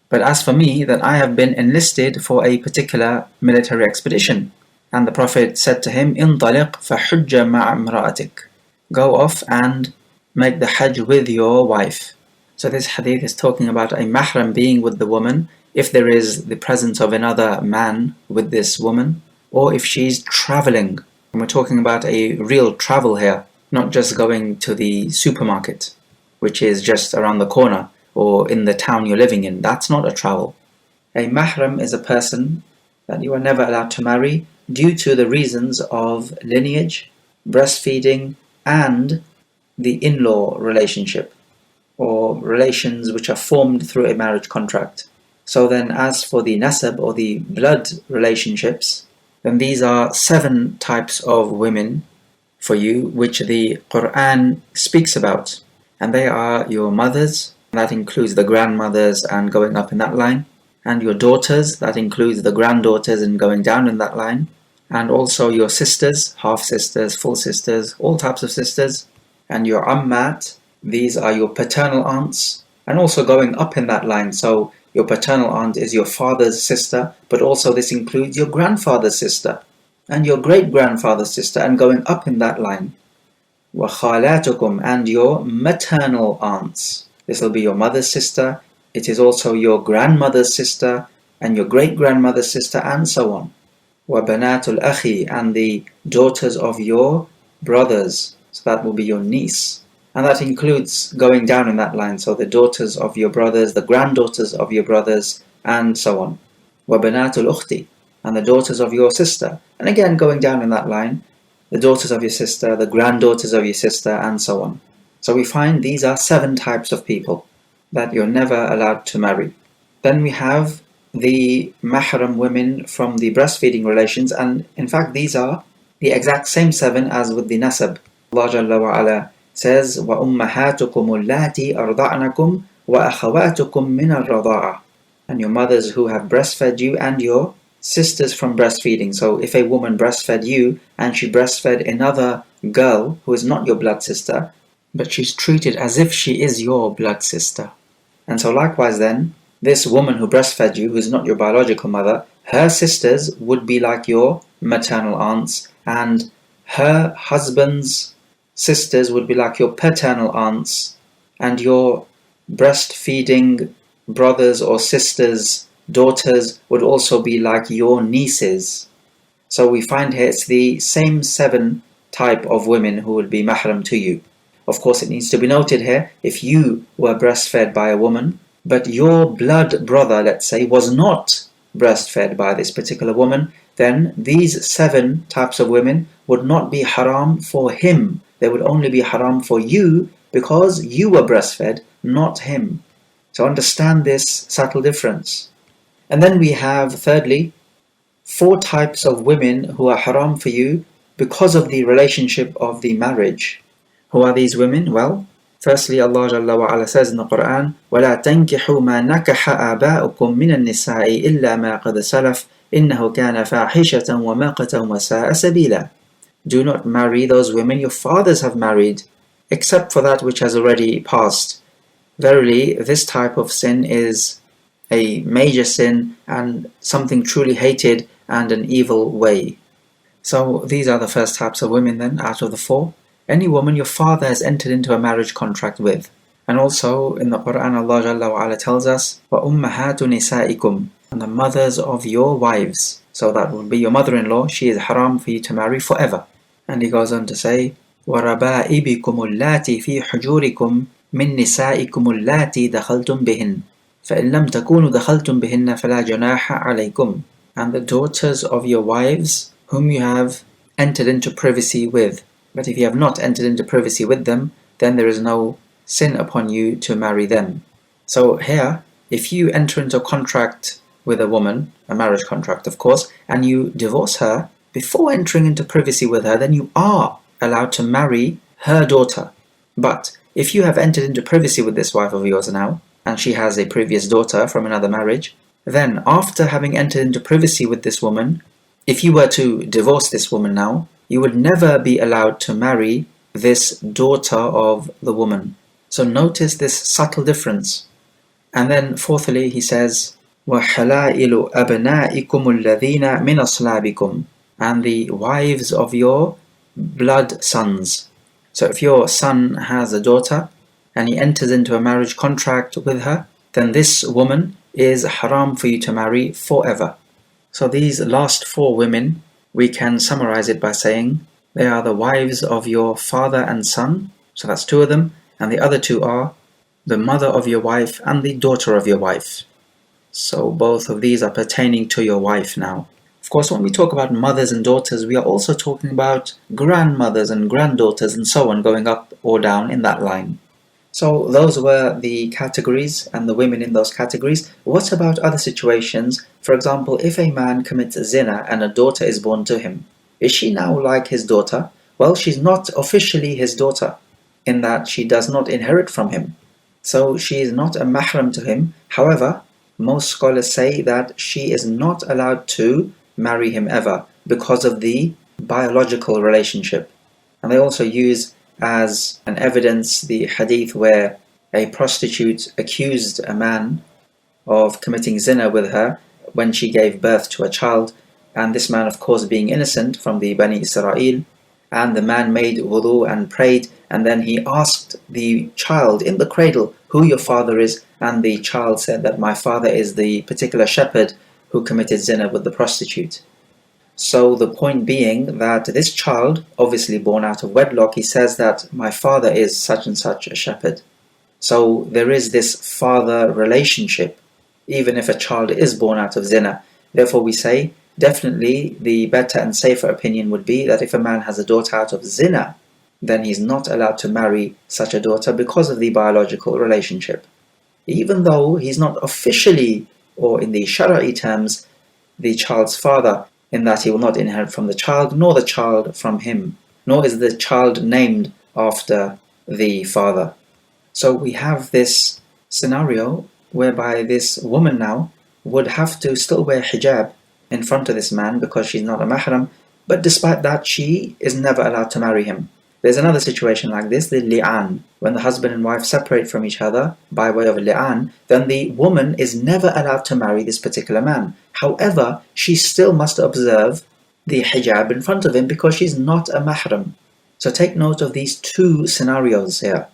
but as for me, that I have been enlisted for a particular military expedition. And the Prophet said to him, انطلق فحج مع امرأتك. Go off and make the Hajj with your wife. So this hadith is talking about a mahram being with the woman if there is the presence of another man with this woman, or if she's traveling. And we're talking about a real travel here, not just going to the supermarket, which is just around the corner, or in the town you're living in. That's not a travel. A mahram is a person that you are never allowed to marry due to the reasons of lineage, breastfeeding, and the in-law relationship, or relations which are formed through a marriage contract. So then as for the nasab, or the blood relationships, then these are 7 types of women for you which the Quran speaks about. And they are your mothers, that includes the grandmothers and going up in that line, and your daughters, that includes the granddaughters and going down in that line, and also your sisters, half sisters, full sisters, all types of sisters, and your ammat, these are your paternal aunts, and also going up in that line. So your paternal aunt is your father's sister, but also this includes your grandfather's sister and your great-grandfather's sister, and going up in that line. وَخَالَاتُكُمْ, and your maternal aunts. This will be your mother's sister, it is also your grandmother's sister, and your great-grandmother's sister, and so on. وَبَنَاتُ الْأَخِي, and the daughters of your brothers, so that will be your niece. And that includes going down in that line, so the daughters of your brothers, the granddaughters of your brothers, and so on. وَبَنَاتُ الْأُخْتِ, and the daughters of your sister. And again, going down in that line, the daughters of your sister, the granddaughters of your sister, and so on. So we find these are 7 types of people that you're never allowed to marry. Then we have the mahram women from the breastfeeding relations, and in fact these are the exact same 7 as with the nasab. Allah Jalla wa Ala says, وَأُمَّهَاتُكُمُ اللَّاتِي أَرْضَعْنَكُمْ وَأَخَوَاتُكُمْ مِنَ الرَّضَاعَةِ, and your mothers who have breastfed you, and your sisters from breastfeeding. So if a woman breastfed you and she breastfed another girl who is not your blood sister, but she's treated as if she is your blood sister. And so likewise then, this woman who breastfed you, who is not your biological mother, her sisters would be like your maternal aunts, and her husband's sisters would be like your paternal aunts, and your breastfeeding brothers or sisters, daughters would also be like your nieces. So we find here it's the same 7 type of women who would be mahram to you. Of course, it needs to be noted here, if you were breastfed by a woman, but your blood brother, let's say, was not breastfed by this particular woman, then these 7 types of women would not be haram for him. They would only be haram for you because you were breastfed, not him. So understand this subtle difference. And then we have, thirdly, 4 types of women who are haram for you because of the relationship of the marriage. Who are these women? Well, firstly, Allah Jalla wa Ala says in the Quran, وَلَا تَنْكِحُوا مَا نَكَحَ آبَاؤُكُم مِّنَ النِّسَاءِ إِلَّا مَا قَدْ سَلَفَ إِنَّهُ كَانَ فَاحِشَةً وَمَقْتًا وَسَاءَ سَبِيلًا. Do not marry those women your fathers have married, except for that which has already passed. Verily, this type of sin is a major sin and something truly hated and an evil way. So these are the first types of women then, out of the 4. Any woman your father has entered into a marriage contract with. And also in the Quran, Allah Jalla wa Ala tells us, وَأُمَّهَاتُ نِسَائِكُمْ, and the mothers of your wives. So that would be your mother-in-law. She is haram for you to marry forever. And he goes on to say, وَرَبَائِبِكُمُ اللَّاتِي فِي حُجُورِكُمْ مِن نِسَائِكُمُ اللَّاتِي دَخَلْتُمْ بِهِنْ فَإِن لَمْ تَكُونُوا دَخَلْتُمْ بِهِنَّ فَلَا جُنَاحَ عَلَيْكُمْ. And the daughters of your wives whom you have entered into privacy with. But if you have not entered into privacy with them, then there is no sin upon you to marry them. So here, if you enter into a contract with a woman, a marriage contract of course, and you divorce her, before entering into privacy with her, then you are allowed to marry her daughter. But if you have entered into privacy with this wife of yours now, and she has a previous daughter from another marriage, then after having entered into privacy with this woman, if you were to divorce this woman now, you would never be allowed to marry this daughter of the woman. So notice this subtle difference. And then fourthly, he says, وَحَلَائِلُ أَبْنَائِكُمُ الَّذِينَ مِنْ أَصْلَابِكُمْ, and the wives of your blood sons. So if your son has a daughter and he enters into a marriage contract with her, then this woman is haram for you to marry forever. So these last 4 women, we can summarize it by saying they are the wives of your father and son, so that's 2 of them, and the other 2 are the mother of your wife and the daughter of your wife. So both of these are pertaining to your wife now. Of course, when we talk about mothers and daughters, we are also talking about grandmothers and granddaughters and so on, going up or down in that line. So those were the categories and the women in those categories. What about other situations? For example, if a man commits zina and a daughter is born to him, is she now like his daughter? Well, she's not officially his daughter, in that she does not inherit from him. So she is not a mahram to him. However, most scholars say that she is not allowed to marry him ever because of the biological relationship. And they also use as an evidence the hadith where a prostitute accused a man of committing zina with her when she gave birth to a child, and this man of course being innocent from the Bani Israel, and the man made wudu and prayed, and then he asked the child in the cradle who your father is, and the child said that my father is the particular shepherd who committed zina with the prostitute. So the point being that this child, obviously born out of wedlock, he says that my father is such and such a shepherd. So there is this father relationship, even if a child is born out of zina. Therefore we say, definitely the better and safer opinion would be that if a man has a daughter out of zina, then he's not allowed to marry such a daughter because of the biological relationship. Even though he's not officially, or in the Shara'i terms, the child's father, in that he will not inherit from the child, nor the child from him, nor is the child named after the father. So we have this scenario whereby this woman now would have to still wear hijab in front of this man because she's not a mahram, but despite that she is never allowed to marry him. There's another situation like this, the li'an. When the husband and wife separate from each other by way of li'an, then the woman is never allowed to marry this particular man. However, she still must observe the hijab in front of him because she's not a mahram. So take note of these two scenarios here.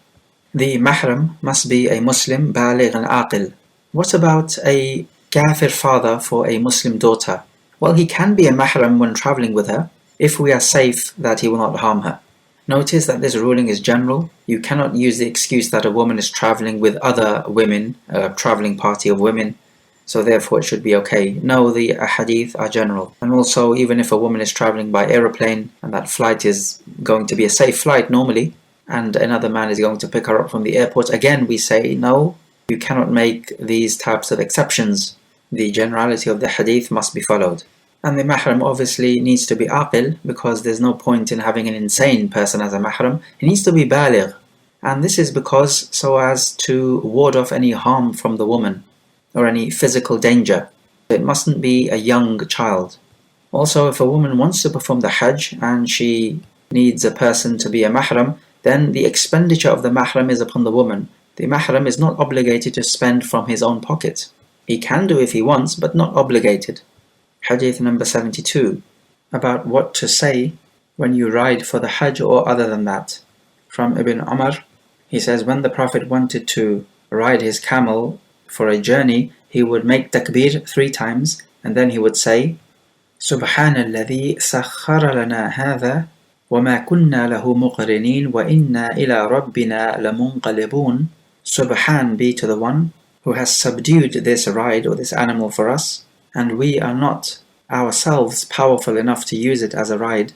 The mahram must be a Muslim, baligh and aqil. What about a kafir father for a Muslim daughter? Well, he can be a mahram when traveling with her, if we are safe that he will not harm her. Notice that this ruling is general. You cannot use the excuse that a woman is traveling with other women, a traveling party of women, so therefore it should be okay. No, the hadith are general. And also, even if a woman is traveling by aeroplane, and that flight is going to be a safe flight normally, and another man is going to pick her up from the airport, again we say, no, you cannot make these types of exceptions. The generality of the hadith must be followed. And the mahram obviously needs to be aqil, because there's no point in having an insane person as a mahram. He needs to be baligh. And this is because so as to ward off any harm from the woman, or any physical danger. It mustn't be a young child. Also, if a woman wants to perform the Hajj and she needs a person to be a mahram, then the expenditure of the mahram is upon the woman. The mahram is not obligated to spend from his own pocket. He can do if he wants, but not obligated. Hadith number 72, about what to say when you ride for the Hajj or other than that. From Ibn Umar, he says, when the Prophet wanted to ride his camel for a journey, he would make takbir 3 times, and then he would say, Subhanalladhi sakhara lana hadha wa ma kunna lahu muqrinin wa inna ila rabbina lamunqalibun. Subhan be to the one who has subdued this ride or this animal for us, and we are not ourselves powerful enough to use it as a ride,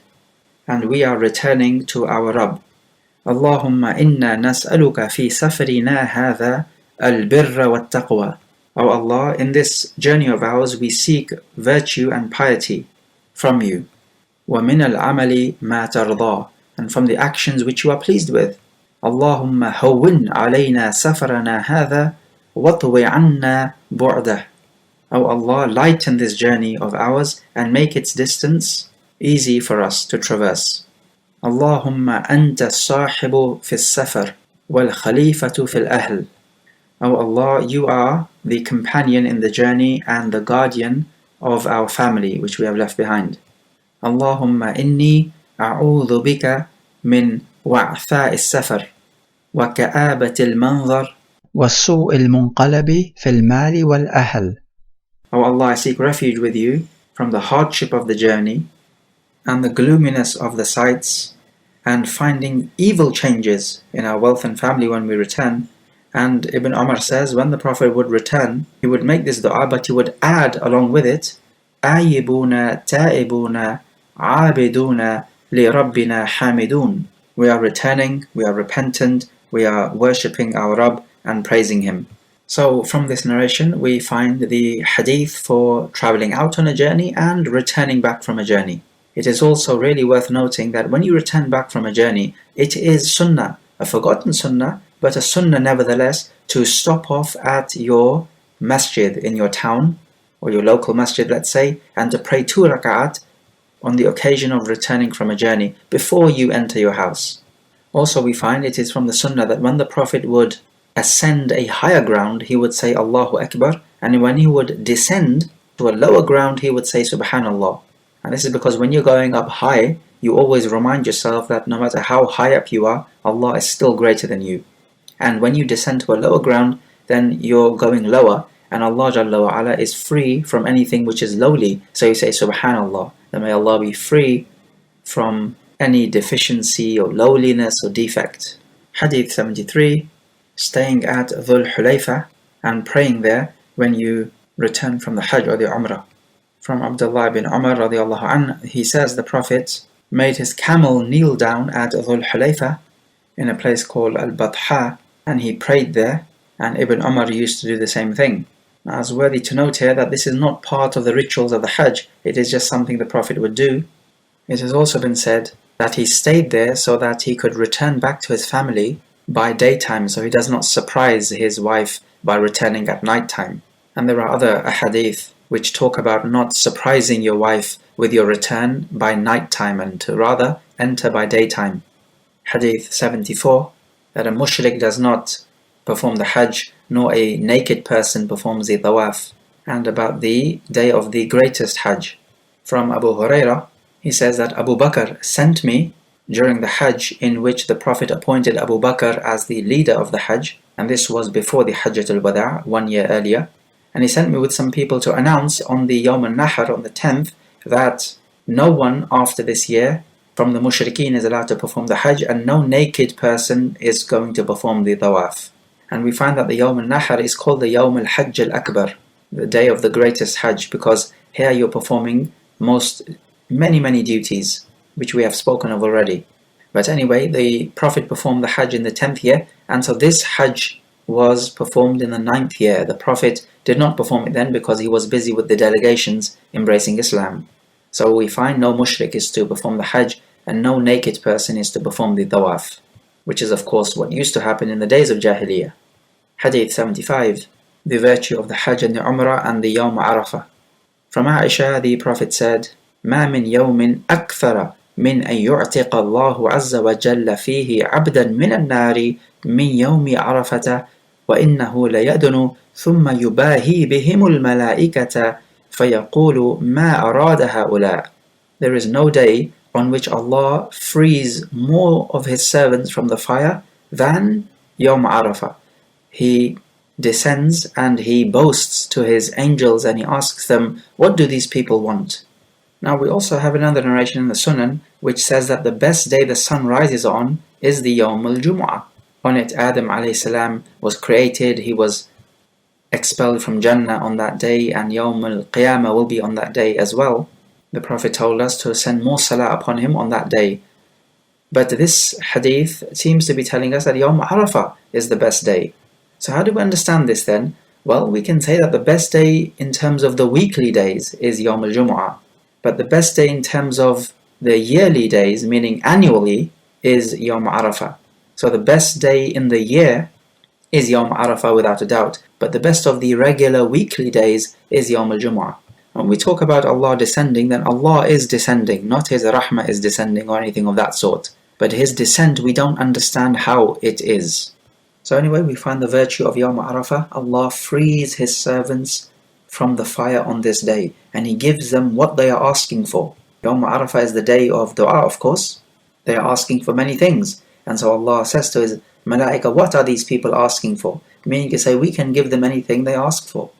and we are returning to our Rabb. Allahumma inna nas'aluka fi safarina hadha al-birra wat-taqwa. O Allah, in this journey of ours we seek virtue and piety from you. وَمِنَ الْعَمَلِ مَا تَرْضَى, and from the actions which you are pleased with. Allahumma hawwin alayna safarana hadha وَطْوِ عَنَّا بُعْدَهُ. O Allah, lighten this journey of ours and make its distance easy for us to traverse. Allahumma anta as-sahibu fi as-safar wal khalifatu fi al-ahl. O Allah, you are the companion in the journey and the guardian of our family which we have left behind. Allahumma inni a'udhu bika min wa'tha'i as-safar wa ka'abati al-manzar wa su'i al-munqalabi fi al-mali wal-ahl. O Allah, I seek refuge with you from the hardship of the journey and the gloominess of the sights, and finding evil changes in our wealth and family when we return. And Ibn Umar says, when the Prophet would return, he would make this dua, but he would add along with it, Ayibuna, Ta'ibuna, Abiduna, Li Rabbina Hamidun. We are returning, we are repentant, we are worshipping our Rabb and praising Him. So from this narration we find the hadith for traveling out on a journey and returning back from a journey. It is also really worth noting that when you return back from a journey, it is sunnah, a forgotten sunnah, but a sunnah nevertheless, to stop off at your masjid in your town, or your local masjid, let's say, and to pray 2 rak'at on the occasion of returning from a journey before you enter your house. Also we find it is from the sunnah that when the Prophet would ascend a higher ground, he would say Allahu Akbar, and when he would descend to a lower ground, he would say Subhanallah. And this is because when you're going up high, you always remind yourself that no matter how high up you are, Allah is still greater than you. And when you descend to a lower ground, then you're going lower, and Allah Jalla wa Ala is free from anything which is lowly. So you say Subhanallah, then may Allah be free from any deficiency or lowliness or defect. Hadith 73, staying at Dhul Hulayfa and praying there when you return from the Hajj or the Umrah. From Abdullah bin Umar radiallahu anhu, he says the Prophet made his camel kneel down at Dhul Hulayfa in a place called Al-Batha, and he prayed there, and Ibn Umar used to do the same thing. Now, it's worthy to note here that this is not part of the rituals of the Hajj, it is just something the Prophet would do. It has also been said that he stayed there so that he could return back to his family by daytime, so he does not surprise his wife by returning at night time. And there are other ahadith which talk about not surprising your wife with your return by night time, and to rather enter by daytime. Hadith 74, that a mushrik does not perform the Hajj, nor a naked person performs the Tawaf. and about the day of the greatest Hajj. From Abu Hurairah, he says that Abu Bakr sent me during the Hajj, in which the Prophet appointed Abu Bakr as the leader of the Hajj, and this was before the Hajjatul Wada', 1 year earlier. And he sent me with some people to announce on the Yawm al-Nahr, on the 10th, that no one after this year from the mushrikeen is allowed to perform the Hajj, and no naked person is going to perform the Tawaf. And we find that the Yawm al-Nahr is called the Yawm al-Hajj al-Akbar, the day of the greatest Hajj, because here you're performing many duties, which we have spoken of already. But anyway, the Prophet performed the Hajj in the 10th year, and so this Hajj was performed in the 9th year. The Prophet did not perform it then because he was busy with the delegations embracing Islam. So we find no mushrik is to perform the Hajj, and no naked person is to perform the Tawaf, which is of course what used to happen in the days of Jahiliyyah. Hadith 75, the virtue of the Hajj and the Umrah and the Yawm Arafah. From Aisha, the Prophet said, ما من يوم أكثر من أن يعتق الله عز وجل فيه عبدا من النار من يوم عرفة وإنه ليدن ثم يباهي بهم الملائكة فيقول ما أراد هؤلاء. There is no day on which Allah frees more of His servants from the fire than Yawm Arafah. He descends and He boasts to His angels and He asks them, what do these people want? Now we also have another narration in the Sunan which says that the best day the sun rises on is the Yawm al-Jumu'ah. On it Adam alayhi salam was created, he was expelled from Jannah on that day, and Yawm al-Qiyamah will be on that day as well. The Prophet told us to send more salah upon him on that day. But this hadith seems to be telling us that Yawm Arafah is the best day. So how do we understand this then? Well, we can say that the best day in terms of the weekly days is Yawm al-Jumu'ah. But the best day in terms of the yearly days, meaning annually, is Yawm Arafah. So the best day in the year is Yawm Arafah without a doubt. But the best of the regular weekly days is Yawm al-Jumu'ah. When we talk about Allah descending, then Allah is descending, not His rahmah is descending or anything of that sort. But His descent, we don't understand how it is. So anyway, we find the virtue of Yawm Arafah. Allah frees His servants from the fire on this day, and He gives them what they are asking for. Yawm Arafah is the day of dua, of course. They are asking for many things, and so Allah says to His malaika, what are these people asking for? Meaning to say, we can give them anything they ask for.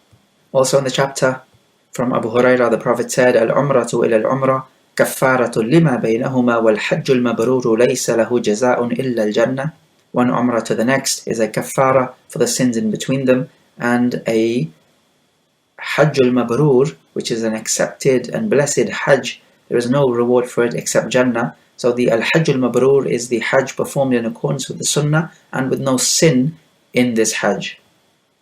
Also in the chapter from Abu Hurairah, the Prophet said, Al-Umratu ila al-Umrah كفارة لما بينهما والحج المبرور ليس له جزاء إلا الجنة. One Umrah to the next is a kafara for the sins in between them, and a Hajj al-Mabrur, which is an accepted and blessed Hajj. There is no reward for it except Jannah. So the Al-Hajj al-Mabrur is the Hajj performed in accordance with the Sunnah and with no sin in this Hajj.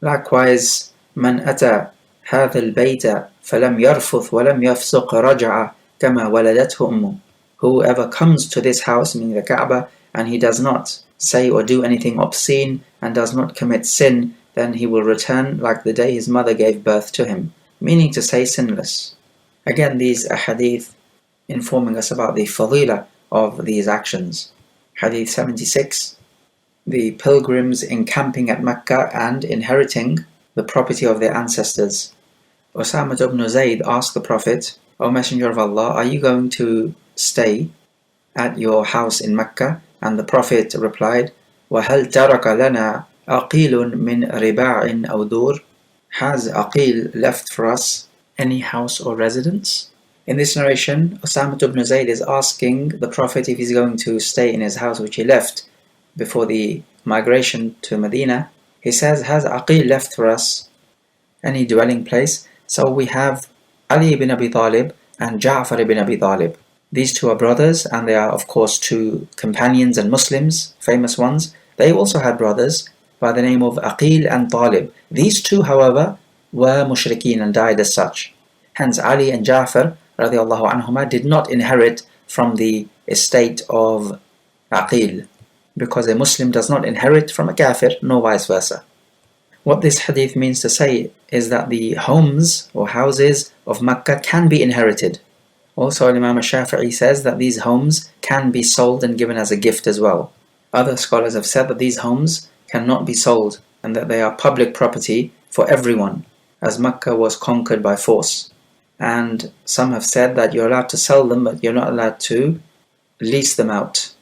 Likewise, من أتى هذا البيت فلم يرفث ولم يفسق رجع كما ولدته أمه. Whoever comes to this house, meaning the Kaaba, and he does not say or do anything obscene and does not commit sin, then he will return like the day his mother gave birth to him, meaning to say sinless. Again, these are hadith informing us about the fadila of these actions. Hadith 76, the pilgrims encamping at Mecca and inheriting the property of their ancestors. Osama ibn Zayd asked the Prophet, O Messenger of Allah, are you going to stay at your house in Mecca? And the Prophet replied, وَهَلْ تَرَكَ لَنَا أَقِيلٌ مِّن رِبَاعٍ أَوْ دُورٍ. Has Aqil left for us any house or residence? In this narration, Osama ibn Zayd is asking the Prophet if he's going to stay in his house which he left before the migration to Medina. He says, has Aqil left for us any dwelling place? So we have Ali ibn Abi Talib and Ja'far ibn Abi Talib. These two are brothers, and they are of course two companions and Muslims, famous ones. They also had brothers by the name of Aqil and Talib. These two, however, were mushrikeen and died as such. Hence Ali and Ja'far radiallahu anhuma did not inherit from the estate of Aqil, because a Muslim does not inherit from a kafir, nor vice versa. What this hadith means to say is that the homes or houses of Makkah can be inherited. Also, Imam Shafi'i says that these homes can be sold and given as a gift as well. Other scholars have said that these homes cannot be sold and that they are public property for everyone. as Mecca was conquered by force. And some have said that you're allowed to sell them, but you're not allowed to lease them out.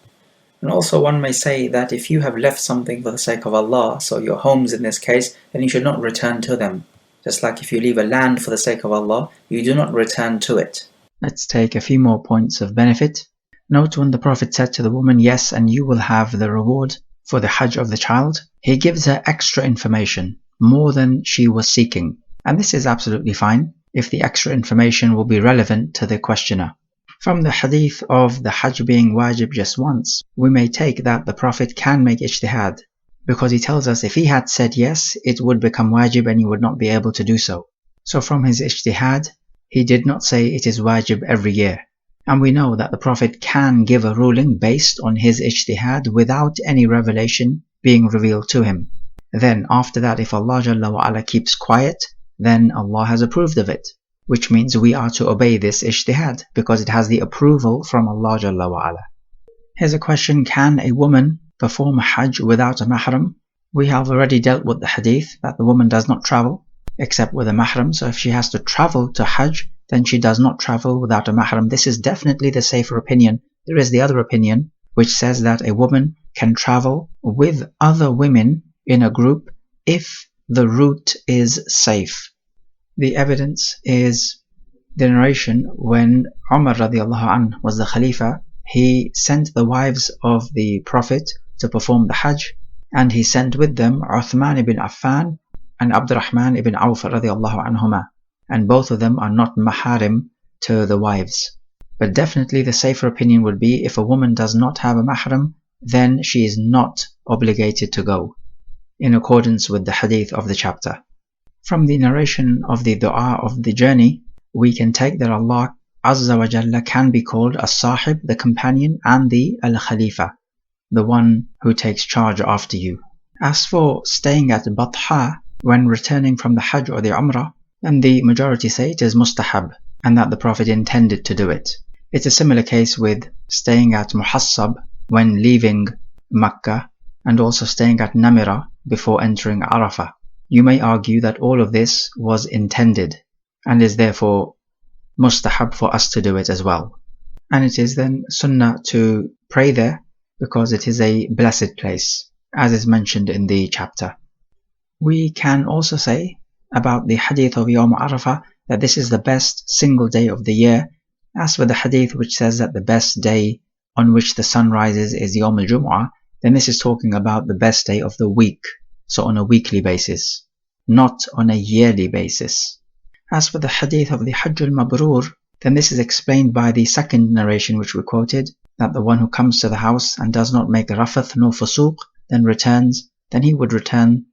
And also one may say that if you have left something for the sake of Allah, so your homes in this case, then you should not return to them. Just like if you leave a land for the sake of Allah, you do not return to it. Let's take a few more points of benefit. Note when the Prophet said to the woman, yes, and you will have the reward for the Hajj of the child, he gives her extra information, more than she was seeking. And this is absolutely fine if the extra information will be relevant to the questioner. From the hadith of the Hajj being wajib just once, we may take that the Prophet can make ijtihad, because he tells us if he had said yes, it would become wajib and he would not be able to do so. So from his ijtihad, he did not say it is wajib every year. And we know that the Prophet can give a ruling based on his ijtihad without any revelation being revealed to him. Then after that, if Allah Jalla wa Ala keeps quiet, then Allah has approved of it, which means we are to obey this ijtihad because it has the approval from Allah Jalla wa Ala. Here's a question: can a woman perform Hajj without a Maharam? We have already dealt with the hadith that the woman does not travel except with a Maharam, so if she has to travel to Hajj, then she does not travel without a Maharam. This is definitely the safer opinion. There is the other opinion which says that a woman can travel with other women in a group if the route is safe. The evidence is the narration when Umar radiallahu anh was the Khalifa. He sent the wives of the Prophet to perform the Hajj, and he sent with them Uthman ibn Affan and Abdurrahman ibn Auf radiallahu anhuma, and both of them are not Maharim to the wives. But definitely the safer opinion would be if a woman does not have a Mahram, then she is not obligated to go, in accordance with the hadith of the chapter. From the narration of the dua of the journey, we can take that Allah Azza wa Jalla can be called as-Sahib, the companion, and the al-Khalifa, the one who takes charge after you. As for staying at Batha when returning from the Hajj or the Umrah, then the majority say it is mustahab, and that the Prophet intended to do it. It's a similar case with staying at Muhassab when leaving Makkah, and also staying at Namira before entering Arafat. You may argue that all of this was intended, and is therefore mustahab for us to do it as well. And it is then sunnah to pray there, because it is a blessed place, as is mentioned in the chapter. We can also say about the hadith of Yawm Arafah that this is the best single day of the year. As for the hadith which says that the best day on which the sun rises is Yawm al-Jum'ah, then this is talking about the best day of the week, so on a weekly basis, not on a yearly basis. As for the hadith of the Hajj al-Mabrur, then this is explained by the second narration which we quoted, that the one who comes to the house and does not make rafath nor fusuq, then returns, then he would return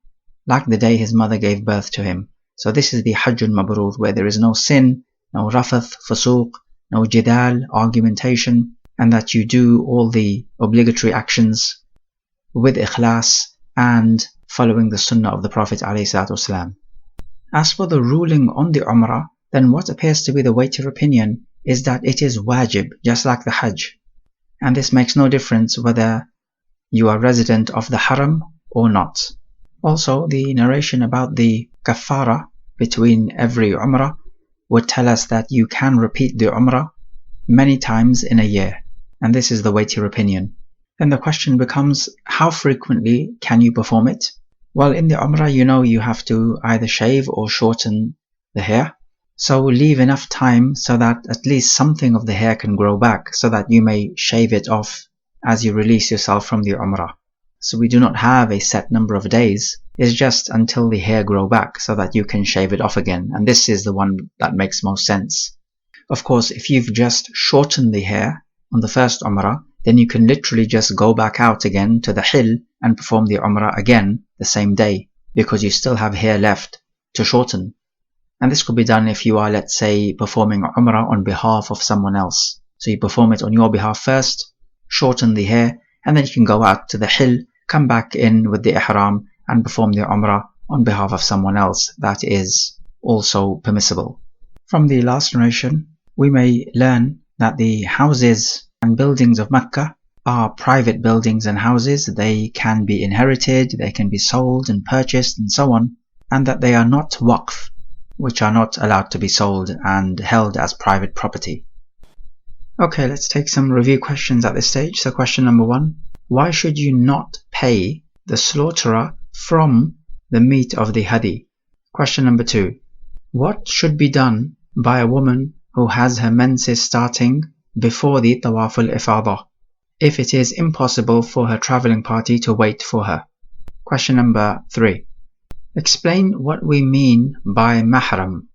like the day his mother gave birth to him. So this is the Hajj al-Mabrur, where there is no sin, no rafath, fusuq, no jidal, argumentation, and that you do all the obligatory actions with ikhlas and following the sunnah of the Prophet ﷺ. As for the ruling on the Umrah, then what appears to be the weightier opinion is that it is wajib, just like the Hajj. And this makes no difference whether you are resident of the Haram or not. Also, the narration about the kafara between every Umrah would tell us that you can repeat the Umrah many times in a year, and this is the weightier opinion. Then the question becomes, how frequently can you perform it? Well, in the Umrah, you have to either shave or shorten the hair. So leave enough time so that at least something of the hair can grow back, so that you may shave it off as you release yourself from the Umrah. So we do not have a set number of days. It's just until the hair grow back so that you can shave it off again. And this is the one that makes most sense. Of course, if you've just shortened the hair on the first Umrah, then you can literally just go back out again to the hill and perform the Umrah again the same day, because you still have hair left to shorten. And this could be done if you are, let's say, performing Umrah on behalf of someone else. So you perform it on your behalf first, shorten the hair, and then you can go out to the hill, come back in with the ihram and perform the Umrah on behalf of someone else. That is also permissible. From the last narration, we may learn that the houses and buildings of Mecca are private buildings and houses. They can be inherited, they can be sold and purchased and so on, and that they are not waqf. which are not allowed to be sold and held as private property. Okay, let's take some review questions at this stage. So question number 1, why should you not pay the slaughterer from the meat of the Hadi? Question number 2, what should be done by a woman who has her menses starting before the Tawaf al-Ifadah, if it is impossible for her travelling party to wait for her? Question number 3, explain what we mean by Maharam